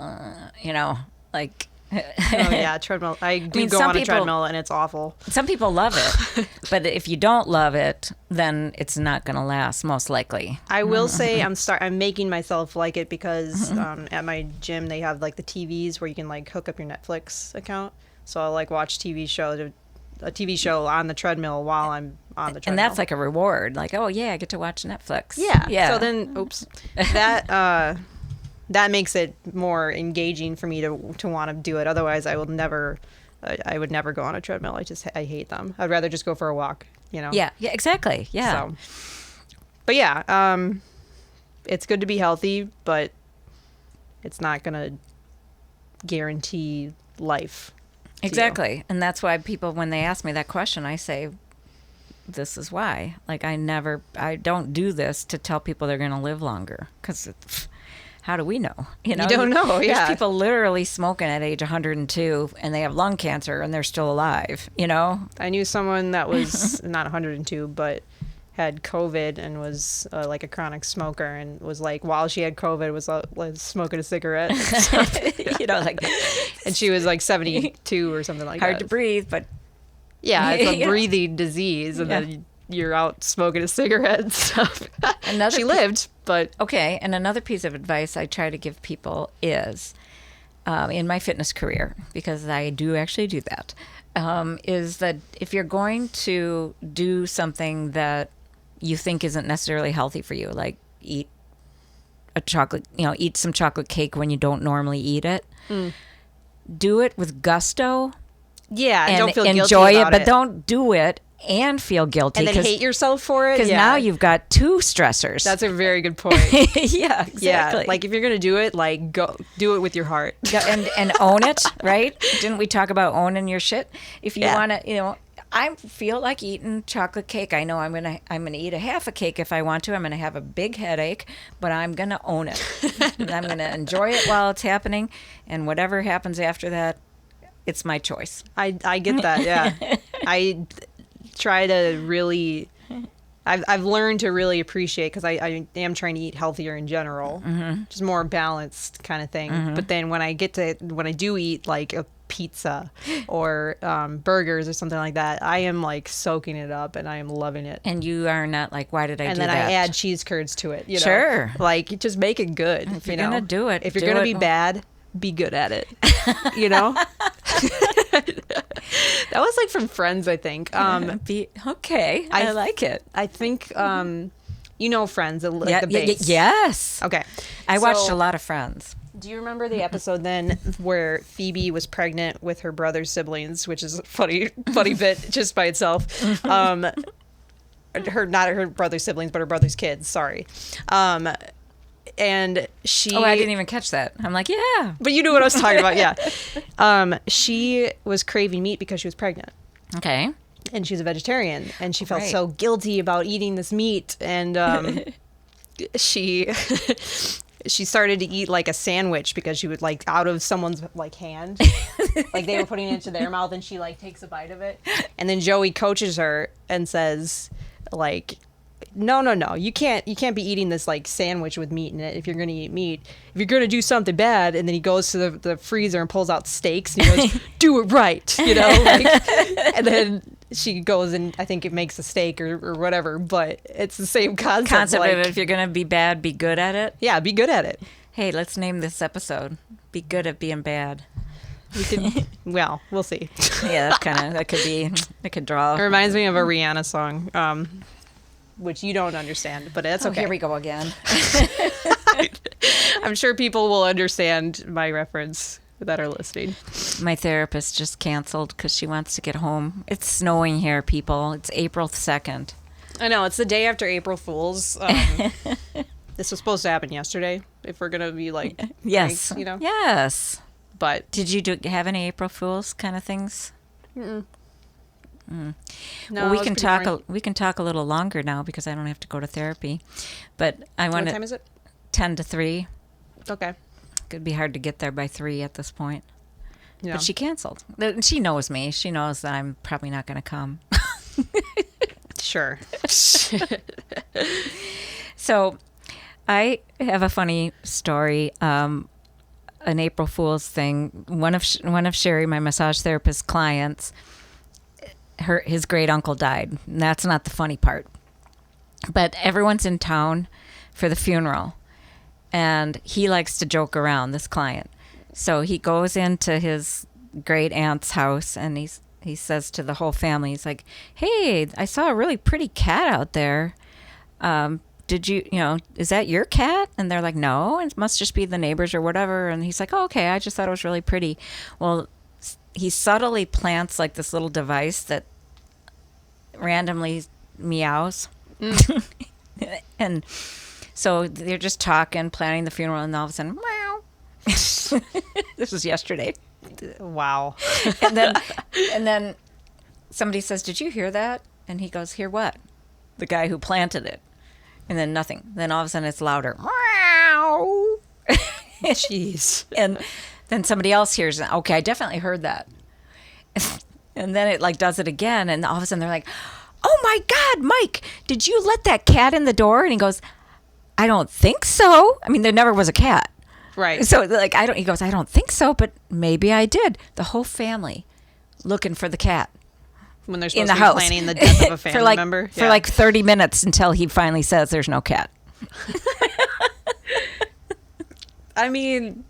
Oh yeah, treadmill. I go on a treadmill and it's awful. Some people love it, but if you don't love it, then it's not going to last, most likely. I will say I'm making myself like it, because at my gym they have the TVs where you can hook up your Netflix account. So I'll watch a TV show on the treadmill while I'm on the treadmill. And that's like a reward. Oh yeah, I get to watch Netflix. Yeah. So then, that makes it more engaging for me to want to do it. Otherwise, I would never go on a treadmill. I hate them. I'd rather just go for a walk, Yeah, exactly. Yeah. So, but yeah, it's good to be healthy, but it's not going to guarantee life. Exactly. And that's why people, when they ask me that question, I say, this is why. I don't do this to tell people they're going to live longer, because how do we know? You don't know, yeah. There's people literally smoking at age 102 and they have lung cancer and they're still alive, I knew someone that was not 102, but had COVID and was like a chronic smoker, and was like, while she had COVID, was smoking a cigarette. Like, and she was like 72 or something like that. Hard to breathe, but yeah, it's a breathing disease, and then you're out smoking a cigarette and stuff. She lived, but... Okay, and another piece of advice I try to give people is, in my fitness career, because I do actually do that, is that if you're going to do something that you think isn't necessarily healthy for you, like eat some chocolate cake when you don't normally eat it, do it with gusto. Yeah, and don't feel guilty enjoy about it, but don't do it and feel guilty. And then hate yourself for it. Because now you've got two stressors. That's a very good point. Yeah, exactly. Yeah, like if you're going to do it, like go do it with your heart. and own it, right? Didn't we talk about owning your shit? If you want to, I feel like eating chocolate cake. I know I'm gonna eat a half a cake if I want to. I'm gonna have a big headache, but I'm gonna own it. And I'm gonna enjoy it while it's happening, and whatever happens after that, it's my choice. I get that. Yeah, I try to really. I've learned to really appreciate, because I am trying to eat healthier in general, just more balanced kind of thing. But then when I do eat like a pizza or burgers or something like that, I am like soaking it up and I am loving it. And you are not like, why did I do that? And then I add cheese curds to it. Sure. Like, just make it good. If you're gonna do it, if you're gonna be bad, be good at it. That was like from Friends, I think. Okay, I like it. I think Friends, like the base. Yes. Okay. I watched a lot of Friends. Do you remember the episode then where Phoebe was pregnant with her brother's siblings, which is a funny bit just by itself. Not her brother's siblings, but her brother's kids. Sorry. And she... Oh, I didn't even catch that. I'm like, yeah. But you knew what I was talking about, yeah. She was craving meat because she was pregnant. Okay. And she's a vegetarian. And she felt so guilty about eating this meat. And she started to eat like a sandwich, because she would like out of someone's like hand. Like they were putting it into their mouth, and she like takes a bite of it. And then Joey coaches her and says like... No. You can't be eating this like sandwich with meat in it if you're going to eat meat. If you're going to do something bad, and then he goes to the freezer and pulls out steaks and he goes, do it right, and then she goes and I think it makes a steak or whatever, but it's the same concept. Like, if you're going to be bad, be good at it. Yeah, be good at it. Hey, let's name this episode "Be Good at Being Bad." We can, well, we'll see. Yeah, that could draw. It reminds me of a Rihanna song. Which you don't understand, but it's okay. Here we go again. I'm sure people will understand my reference that are listening. My therapist just canceled because she wants to get home. It's snowing here, people. It's April 2nd. I know. It's the day after April Fool's. This was supposed to happen yesterday, if we're going to be like... Yes. Frank, Yes. But... Did you have any April Fool's kind of things? Mm-mm. No, well, we can talk a little longer now because I don't have to go to therapy. But I want to... What time is it? 10 to 3. Okay. Could be hard to get there by 3 at this point. Yeah. But she canceled. She knows me. She knows that I'm probably not going to come. Sure. So I have a funny story. An April Fool's thing. One of Sherry, my massage therapist clients, his great uncle died. And that's not the funny part. But everyone's in town for the funeral. And he likes to joke around, this client. So he goes into his great aunt's house and he says to the whole family, he's like, "Hey, I saw a really pretty cat out there. Did is that your cat?" And they're like, "No, it must just be the neighbors or whatever." And he's like, "Oh, okay, I just thought it was really pretty." Well, he subtly plants like this little device that randomly meows. And so they're just talking, planning the funeral, and all of a sudden, meow. This was yesterday. Wow. And then somebody says, "Did you hear that?" And he goes, "Hear what?" The guy who planted it. And then nothing. Then all of a sudden it's louder. Meow. Jeez. And then somebody else hears it. Okay, I definitely heard that. And then it like does it again. And all of a sudden they're like, oh my God, Mike, did you let that cat in the door? And he goes, I don't think so. I mean, there never was a cat. Right. So like, he goes, I don't think so, but maybe I did. The whole family looking for the cat. When they're supposed to be planning the death of a family member. For like 30 minutes until he finally says there's no cat. I mean,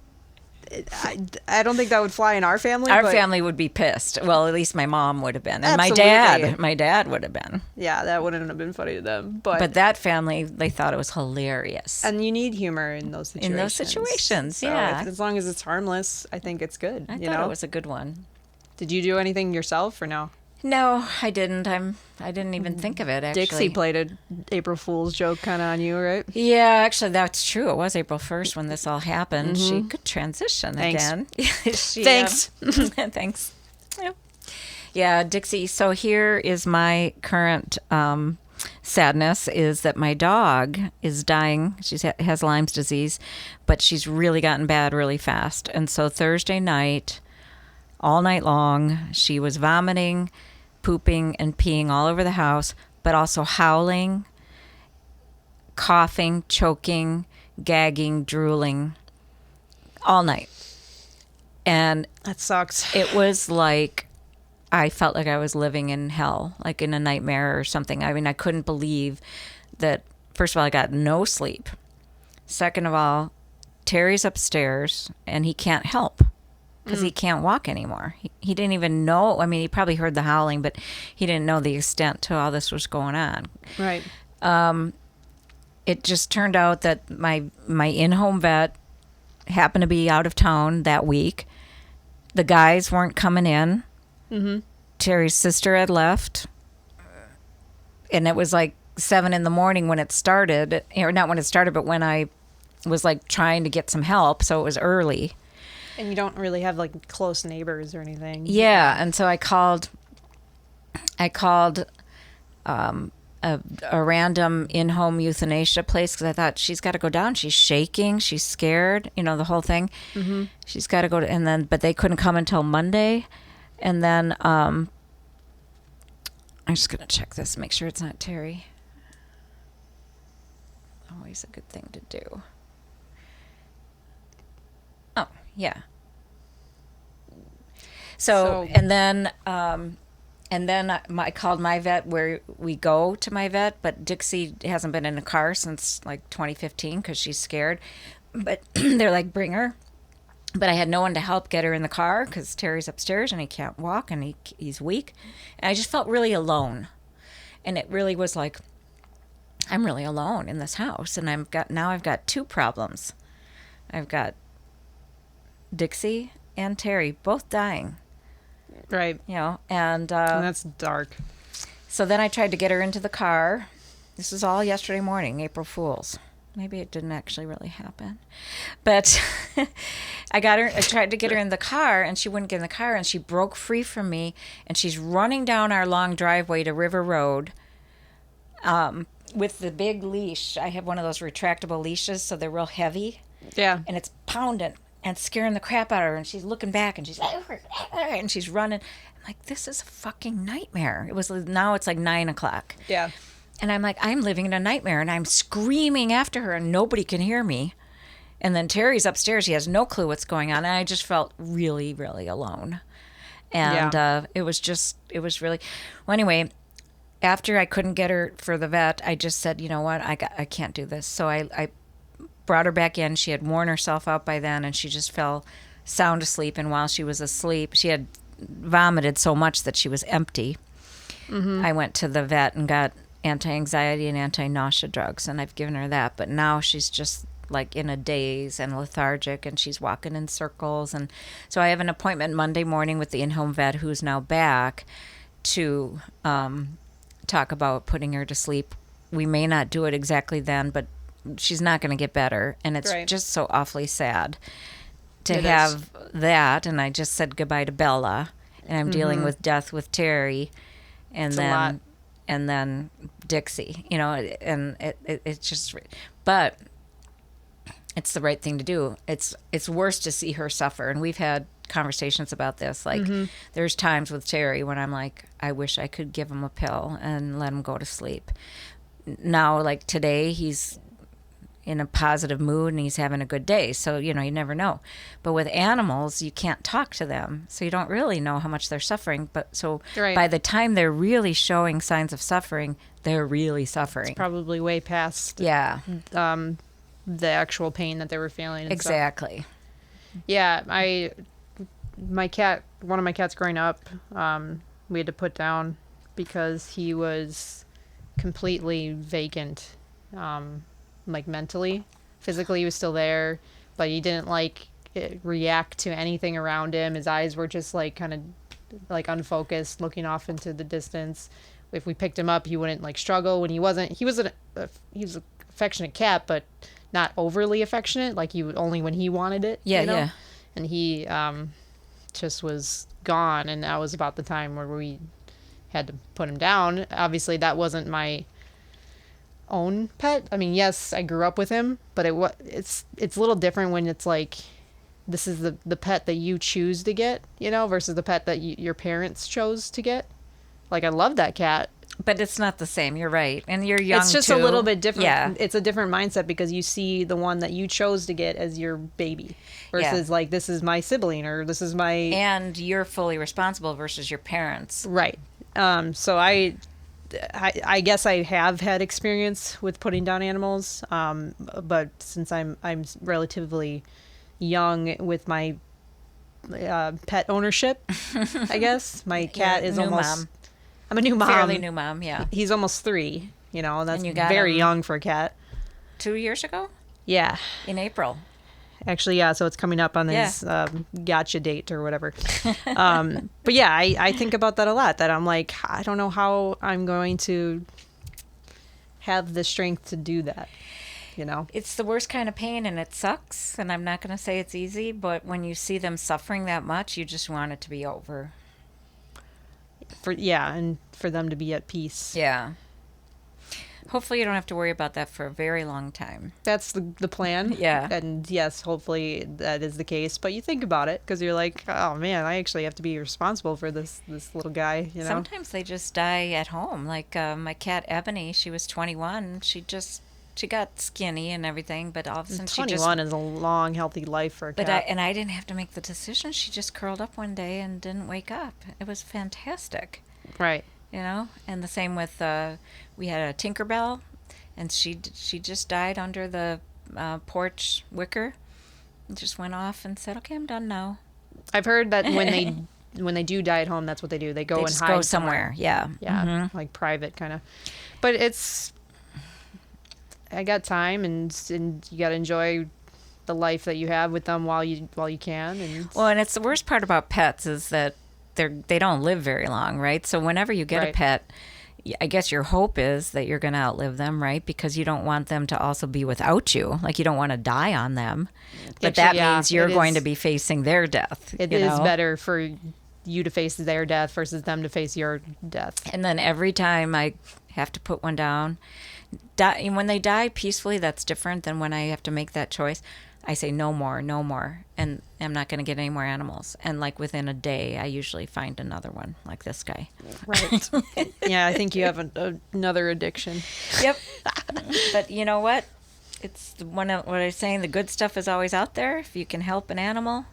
I don't think that would fly in our family. Our family would be pissed. Well, at least my mom would have been. And Absolutely. my dad would have been. Yeah, that wouldn't have been funny to them. But that family, they thought it was hilarious. And you need humor in those situations. So yeah. As long as it's harmless, I think it's good. I thought it was a good one. Did you do anything yourself or no? No, I didn't. I didn't even think of it, actually. Dixie played an April Fool's joke kind of on you, right? Yeah, actually, that's true. It was April 1st when this all happened. She could transition again. Thanks. Thanks. Yeah, Dixie. So here is my current sadness is that my dog is dying. She has Lyme's disease, but she's really gotten bad really fast. And so Thursday night, all night long, she was vomiting, pooping, and peeing all over the house, but also howling, coughing, choking, gagging, drooling all night. And that sucks. It was like I felt like I was living in hell, like in a nightmare or something. I mean, I couldn't believe that. First of all, I got no sleep. Second of all, Terry's upstairs and he can't help because he can't walk anymore. He didn't even know. I mean, he probably heard the howling, but he didn't know the extent to all this was going on. Right. It just turned out that my in-home vet happened to be out of town that week. The guys weren't coming in. Mm-hmm. Terry's sister had left. And it was like 7 a.m. when it started. Or not when it started, but when I was like trying to get some help. So it was early. And you don't really have like close neighbors or anything. Yeah, and so I called a random in-home euthanasia place because I thought she's got to go down. She's shaking. She's scared. You know, the whole thing. Mm-hmm. She's got to go to, but they couldn't come until Monday. And then I'm just going to check this, make sure it's not Terry. Always a good thing to do. Oh, yeah. So and then I called my vet where we go to my vet, but Dixie hasn't been in a car since like 2015 because she's scared. But they're like, bring her. But I had no one to help get her in the car because Terry's upstairs and he can't walk and he's weak. And I just felt really alone. And it really was like, I'm really alone in this house. And I've got 2 problems. I've got Dixie and Terry both dying. Right. You know, and that's dark. So then I tried to get her into the car. This was all yesterday morning, April Fool's. Maybe it didn't actually really happen. But I tried to get her in the car and she wouldn't get in the car and she broke free from me and she's running down our long driveway to River Road with the big leash. I have one of those retractable leashes, so they're real heavy. Yeah. And it's pounding and scaring the crap out of her, and she's looking back and she's and she's running. I'm like, this is a fucking nightmare. Now it's like 9:00. Yeah. And I'm like, I'm living in a nightmare, and I'm screaming after her, and nobody can hear me. And then Terry's upstairs; he has no clue what's going on, and I just felt really, really alone. And it was really. Well, anyway, after I couldn't get her for the vet, I just said, you know what, I can't do this. So I brought her back in. She had worn herself out by then, and she just fell sound asleep. And while she was asleep, she had vomited so much that she was empty. Mm-hmm. I went to the vet and got anti-anxiety and anti-nausea drugs, and I've given her that. But now she's just like in a daze and lethargic, and she's walking in circles. And so I have an appointment Monday morning with the in-home vet who's now back to talk about putting her to sleep. We may not do it exactly then, but she's not going to get better, and it's just so awfully sad to have that. And I just said goodbye to Bella, and I'm dealing with death with Terry, and then Dixie, you know, and it's just, but it's the right thing to do. It's worse to see her suffer. And we've had conversations about this. Like, there's times with Terry when I'm like, I wish I could give him a pill and let him go to sleep. Now, like today, he's in a positive mood and he's having a good day. So, you never know. But with animals, you can't talk to them. So you don't really know how much they're suffering. But so by the time they're really showing signs of suffering, they're really suffering. It's probably way past the actual pain that they were feeling. And exactly. Stuff. Yeah. One of my cats growing up, we had to put down because he was completely vacant. Like mentally, physically he was still there, but he didn't react to anything around him. His eyes were just like kind of like unfocused, looking off into the distance. If we picked him up, he wouldn't like struggle when he was an affectionate cat, but not overly affectionate. Like he would only when he wanted it. Yeah. And he just was gone, and that was about the time where we had to put him down. Obviously, that wasn't my own pet. I mean, yes, I grew up with him, but it's a little different when it's like this is the pet that you choose to get, versus the pet that your parents chose to get. Like, I love that cat, but it's not the same. You're right, and you're young. It's just too. A little bit different. Yeah, it's a different mindset because you see the one that you chose to get as your baby, versus like this is my sibling or this is my. And you're fully responsible versus your parents. Right. So I guess I have had experience with putting down animals, but since I'm relatively young with my pet ownership, I guess my cat is almost. Mom. I'm a new mom. Fairly new mom, yeah. He's almost 3, and that's very young for a cat. 2 years ago? Yeah. In April. Actually, yeah, so it's coming up on his gotcha date or whatever. But yeah, I think about that a lot, that I'm like, I don't know how I'm going to have the strength to do that, It's the worst kind of pain, and it sucks, and I'm not going to say it's easy, but when you see them suffering that much, you just want it to be over. And for them to be at peace. Yeah. Hopefully you don't have to worry about that for a very long time. That's the plan. Yeah. And yes, hopefully that is the case. But you think about it because you're like, oh man, I actually have to be responsible for this little guy. Sometimes they just die at home. Like my cat Ebony, she was 21. She got skinny and everything, but all of a sudden 21 is a long, healthy life for a cat. But I didn't have to make the decision. She just curled up one day and didn't wake up. It was fantastic. Right. And the same with we had a Tinkerbell, and she just died under the porch wicker. And just went off and said, "Okay, I'm done now." I've heard that when they do die at home, that's what they do. They go and hide go somewhere. Yeah. Yeah, like private kind of. But I got time, and you got to enjoy the life that you have with them while you can. And it's the worst part about pets is that they don't live very long, right? So whenever you get a pet, I guess your hope is that you're going to outlive them, right? Because you don't want them to also be without you. Like, you don't want to die on them. But that means you're going to be facing their death. It is better for you to face their death versus them to face your death. And then every time I have to put one down, when they die peacefully, that's different than when I have to make that choice. I say no more, and I'm not going to get any more animals. And like within a day, I usually find another one, like this guy. Right. Yeah, I think you have another addiction. Yep. But you know what? It's what I was saying. The good stuff is always out there. If you can help an animal.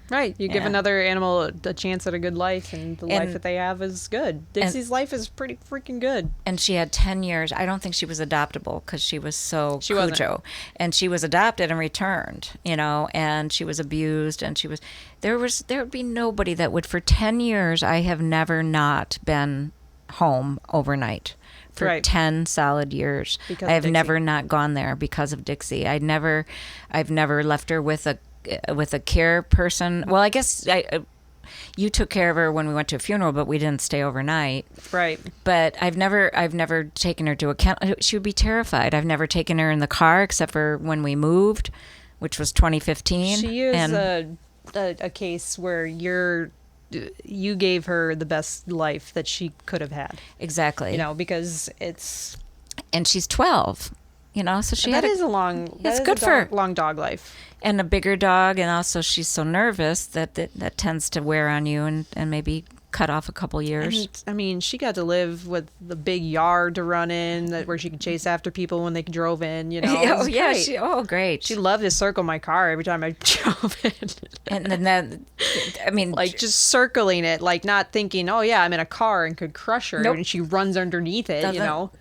Right. You give another animal a chance at a good life, and the life that they have is good. Dixie's life is pretty freaking good. And she had 10 years. I don't think she was adoptable because she was so cujo. Wasn't. And she was adopted and returned, and she was abused, and there would be nobody that would, for 10 years, I have never not been home overnight. For 10 solid years. I have never not gone there because of Dixie. I've never left her with a care person. Well, I guess you took care of her when we went to a funeral, but we didn't stay overnight. Right. But I've never taken her to a kennel. She would be terrified. I've never taken her in the car except for when we moved, which was 2015. She is a case where you gave her the best life that she could have had. Exactly. Because it's... And she's 12. So she that had is a long. It's good for long dog life. And a bigger dog, and also she's so nervous that tends to wear on you and maybe cut off a couple years. And, I mean, she got to live with the big yard to run in where she could chase after people when they drove in, Oh, yeah. Great. She loved to circle my car every time I drove in. And then that, I mean... like, just circling it, like, not thinking, oh, yeah, I'm in a car and could crush her. Nope. And she runs underneath it,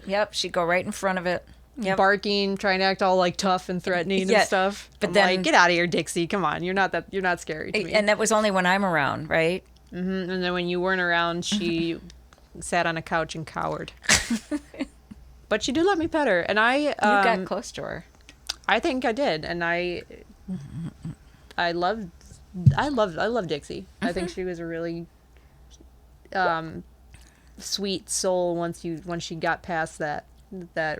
Yep, she'd go right in front of it. Yep. Barking, trying to act all, like, tough and threatening and stuff. But then, like, get out of here, Dixie. Come on. You're not scary to me. And that was only when I'm around, right? Mm-hmm. And then when you weren't around, she sat on a couch and cowered. But she did let me pet her, and you got close to her. I think I did, and I love Dixie. Mm-hmm. I think she was a really sweet soul once she got past that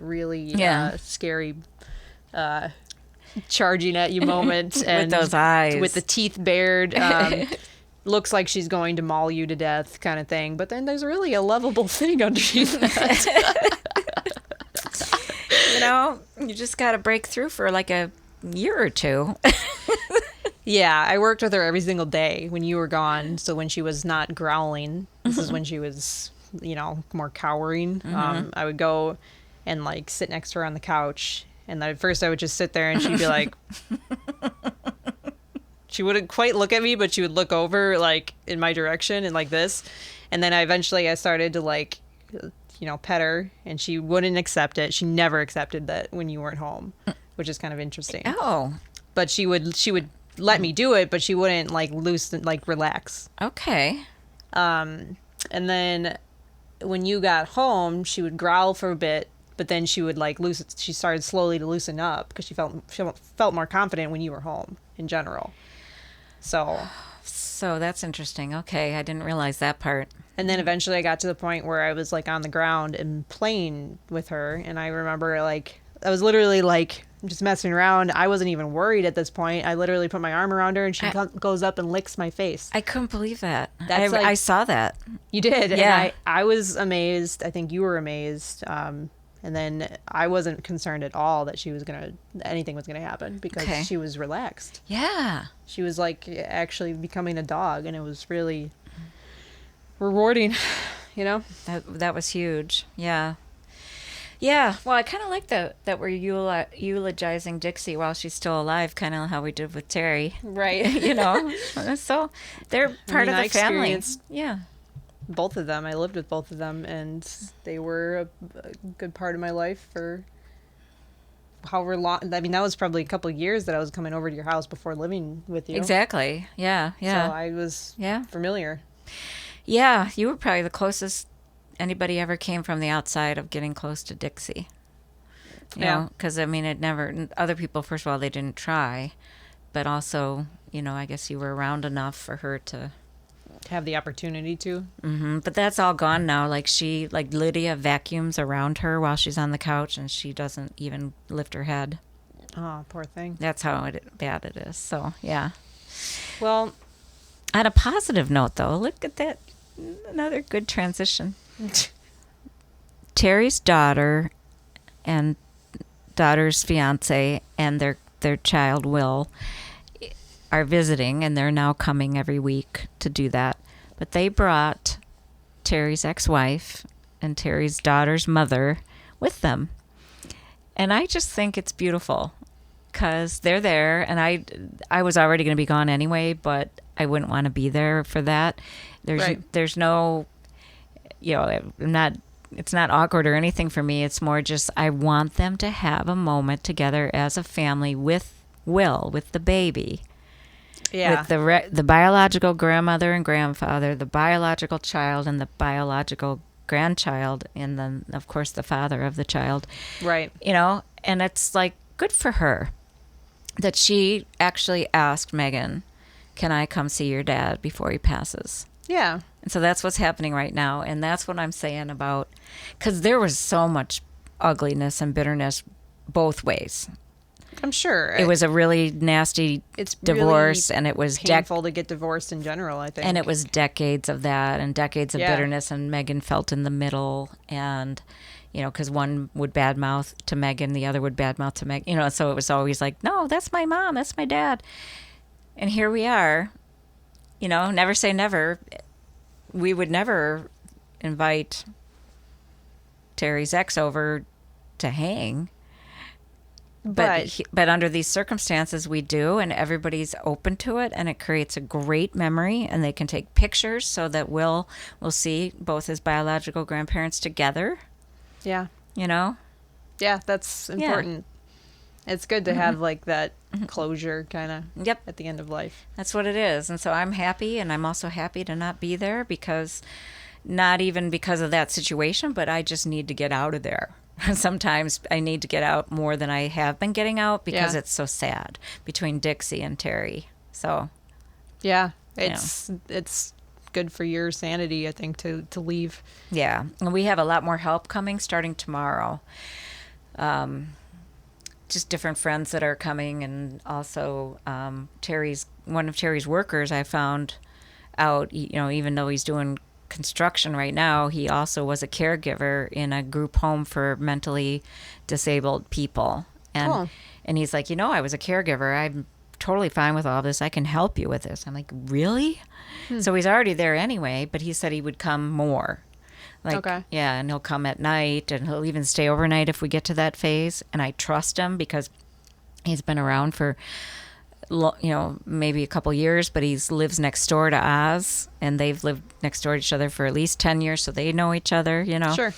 really scary charging at you moment and with those eyes, with the teeth bared. Looks like she's going to maul you to death kind of thing, but then there's really a lovable thing underneath that. You just got to break through for like a year or two. Yeah, I worked with her every single day when you were gone. So when she was not growling, this is when she was, more cowering. Mm-hmm. I would go and like sit next to her on the couch, and at first I would just sit there and she'd be like... She wouldn't quite look at me, but she would look over, like, in my direction and like this. And then I started to, like, pet her, and she wouldn't accept it. She never accepted that when you weren't home, which is kind of interesting. Oh. But she would let me do it, but she wouldn't, like, relax. Okay. And then when you got home, she would growl for a bit, but then she would, like, she started slowly to loosen up because she felt more confident when you were home in general. So that's interesting. Okay, I didn't realize that part. And then eventually I got to the point where I was like on the ground and playing with her, and I remember like I was literally like just messing around. I wasn't even worried at this point. I literally put my arm around her, and she goes up and licks my face. I couldn't believe that. I saw that. You did. Yeah. And I was amazed. I think you were amazed. And then I wasn't concerned at all that anything was gonna happen because she was relaxed. Yeah. She was like actually becoming a dog, and it was really rewarding, That was huge. Yeah. Yeah. Well, I kind of like that we're eulogizing Dixie while she's still alive, kind of how we did with Terry. Right. So they're part of the family. Yeah. Both of them. I lived with both of them, and they were a good part of my life for however long. I mean, that was probably a couple of years that I was coming over to your house before living with you. Exactly. Yeah. So I was familiar. Yeah, you were probably the closest anybody ever came from the outside of getting close to Dixie. You know, because I mean, other people, first of all, they didn't try, but also, I guess you were around enough for her to have the opportunity to. Mm-hmm. But that's all gone now. Like Lydia vacuums around her while she's on the couch, and she doesn't even lift her head. Oh, poor thing. That's how bad it is. So, yeah. Well, on a positive note, though, look at that. Another good transition. Terry's daughter and daughter's fiance and their child, Will, are visiting, and they're now coming every week to do that. But they brought Terry's ex-wife and Terry's daughter's mother with them. And I just think it's beautiful because they're there, and I was already going to be gone anyway, but I wouldn't want to be there for that. There's no, it's not awkward or anything for me. It's more just I want them to have a moment together as a family with Will, with the baby. Yeah. With the biological grandmother and grandfather, the biological child and the biological grandchild, and then, of course, the father of the child. Right. And it's like good for her that she actually asked Megan, can I come see your dad before he passes? Yeah. And so that's what's happening right now. And that's what I'm saying about, because there was so much ugliness and bitterness both ways. I'm sure. It was a really nasty divorce, really and it was painful to get divorced in general, I think. And it was decades of that and decades of bitterness, and Megan felt in the middle. And, you know, because one would badmouth to Megan, the other would badmouth to Meg, you know, so it was always like, no, that's my mom, that's my dad. And here we are, you know, never say never. We would never invite Terry's ex over to hang. But under these circumstances, we do, and everybody's open to it, and it creates a great memory, and they can take pictures so that we'll see both his biological grandparents together. Yeah. You know? Yeah, that's important. Yeah. It's good to have like that closure kind of at the end of life. That's what it is. And so I'm happy, and I'm also happy to not be there, because not even because of that situation, but I just need to get out of there. Sometimes I need to get out more than I have been getting out, because it's so sad between Dixie and Terry. So, yeah, it's good for your sanity, I think, to leave. Yeah, and we have a lot more help coming starting tomorrow. Just different friends that are coming, and also one of Terry's workers. I found out, you know, even though he's doing construction right now, he also was a caregiver in a group home for mentally disabled people. And he's like, you know, I was a caregiver. I'm totally fine with all this. I can help you with this. I'm like, really? So he's already there anyway, but he said he would come more. Like, yeah, and he'll come at night, and he'll even stay overnight if we get to that phase. And I trust him because he's been around for, you know, maybe a couple years, but he lives next door to Oz, and they've lived next door to each other for at least 10 years, so they know each other, you know. Sure.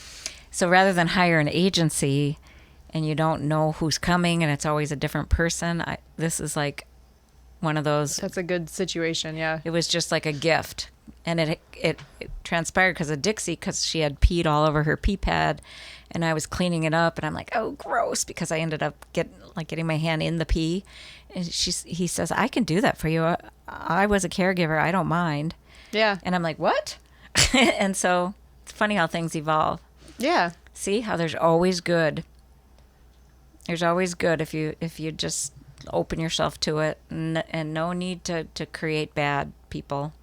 So rather than hire an agency and you don't know who's coming and it's always a different person, this is like one of those. That's a good situation, yeah. It was just like a gift. And it transpired because of Dixie, because she had peed all over her pee pad, and I was cleaning it up, and I'm like, oh, gross, because I ended up getting my hand in the pee. And he says, I can do that for you. I was a caregiver. I don't mind. Yeah. And I'm like, what? And so it's funny how things evolve. Yeah. See how there's always good. There's always good if you just open yourself to it, and no need to create bad people.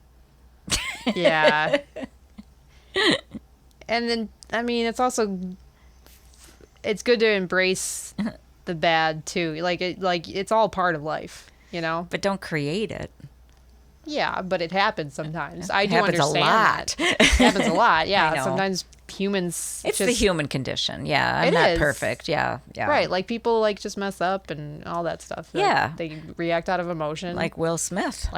Yeah. And then, I mean, it's good to embrace the bad too. Like it's all part of life, you know? But don't create it. Yeah, but it happens sometimes. I do happens understand a lot. That. It happens a lot. Yeah. Sometimes humans. It's the human condition. Yeah. I'm not perfect. Yeah. Yeah. Right. Like people just mess up and all that stuff. Yeah. They react out of emotion. Like Will Smith.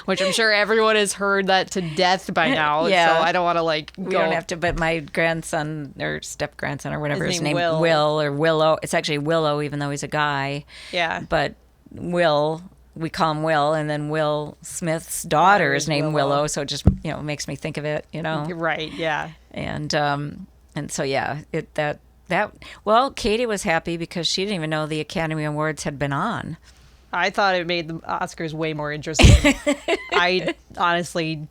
Which I'm sure everyone has heard that to death by now. Yeah. So I don't want to We don't have to, but my grandson or step-grandson or whatever his name, Will or Willow. It's actually Willow, even though he's a guy. Yeah. But Will, we call him Will, and then Will Smith's daughter is named Willow, so it just, you know, makes me think of it, you know. Right, yeah. And so yeah, well, Katie was happy because she didn't even know the Academy Awards had been on. I thought it made the Oscars way more interesting. I honestly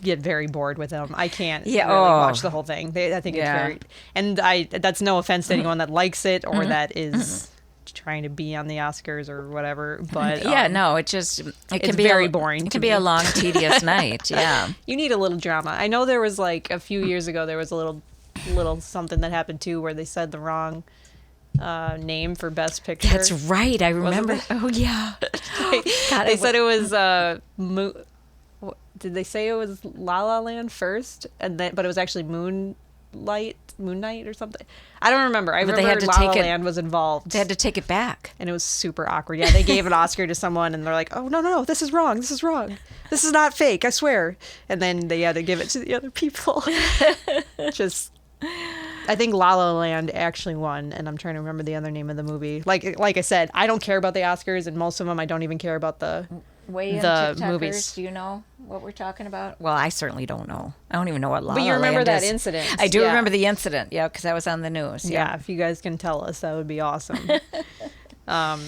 get very bored with them. I can't really watch the whole thing. I think it's very, and that's no offense to anyone that likes it or that is trying to be on the Oscars or whatever, but it can be very boring. It can be a long, tedious night. Yeah, you need a little drama. I know there was like a few years ago there was a little something that happened too where they said the wrong name for Best Picture. That's right. I remember. Oh yeah. they said it was did they say it was La La Land first, and then but it was actually Moon Knight or something. I don't remember. I remember La La Land was involved. They had to take it back. And it was super awkward. Yeah, they gave an Oscar to someone and they're like, oh, no, this is wrong. This is wrong. This is not fake, I swear. And then they had to give it to the other people. I think La La Land actually won, and I'm trying to remember the other name of the movie. Like I said, I don't care about the Oscars, and most of them I don't even care about the movies. Do you know what we're talking about? Well, I certainly don't know. I don't even know what La La Land is. But you remember that is. Incident. I do remember the incident, yeah, because that was on the news. Yeah, if you guys can tell us, that would be awesome. But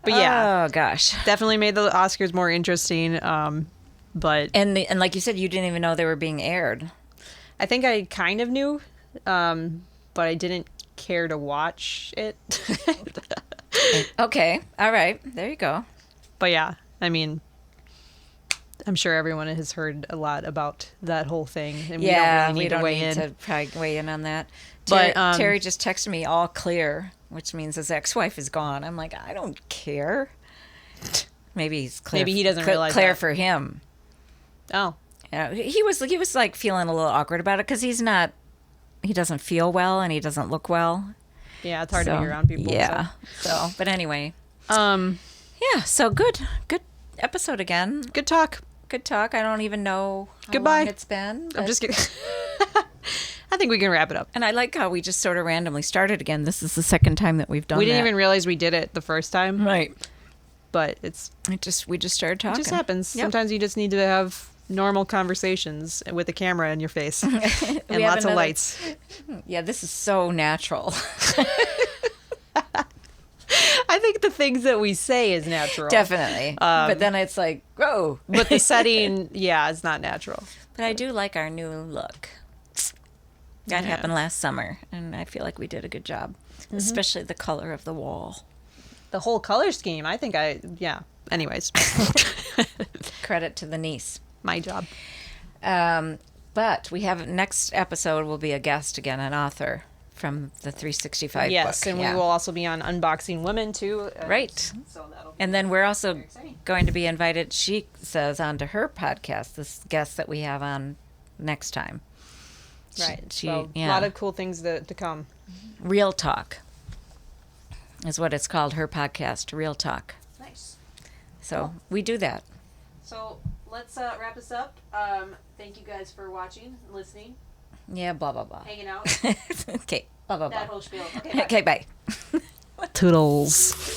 yeah. Oh, gosh. Definitely made the Oscars more interesting. But and like you said, you didn't even know they were being aired. I think I kind of knew, but I didn't care to watch it. Okay. All right. There you go. But yeah, I mean, I'm sure everyone has heard a lot about that whole thing, and we don't really need to weigh in. To probably weigh in on that. But Terry just texted me all clear, which means his ex-wife is gone. I'm like, I don't care. Maybe he's clear. Maybe he doesn't realize clear that. for him. Oh, yeah. He was like feeling a little awkward about it because he doesn't feel well and he doesn't look well. Yeah, it's hard to be around people. Yeah. So, but anyway. Yeah. So good episode again. Good talk. I don't even know how long it's been. I'm just kidding. I think we can wrap it up. And I like how we just sort of randomly started again. This is the second time that we've done that. We didn't even realize we did it the first time. Right. But we just started talking. It just happens. Yep. Sometimes you just need to have normal conversations with a camera in your face and lots of lights. Yeah, this is so natural. I think the things that we say is natural. Definitely. But then it's like, whoa. But the setting, is not natural. But I do like our new look. That happened last summer, and I feel like we did a good job, especially the color of the wall. The whole color scheme, I think anyways. Credit to the niece. My job. But we have, next episode will be a guest again, an author from the 365 book. Yes, and we will also be on Unboxing Women, too. Right. And then we're also going to be invited, she says, onto her podcast, this guest that we have on next time. Right. A lot of cool things to come. Real Talk is what it's called, her podcast, Real Talk. Nice. So we do that. So let's wrap this up. Thank you guys for watching, listening. Yeah, blah, blah, blah. Hanging out. Okay, blah, blah, blah. That whole spiel. Okay, bye. Toodles.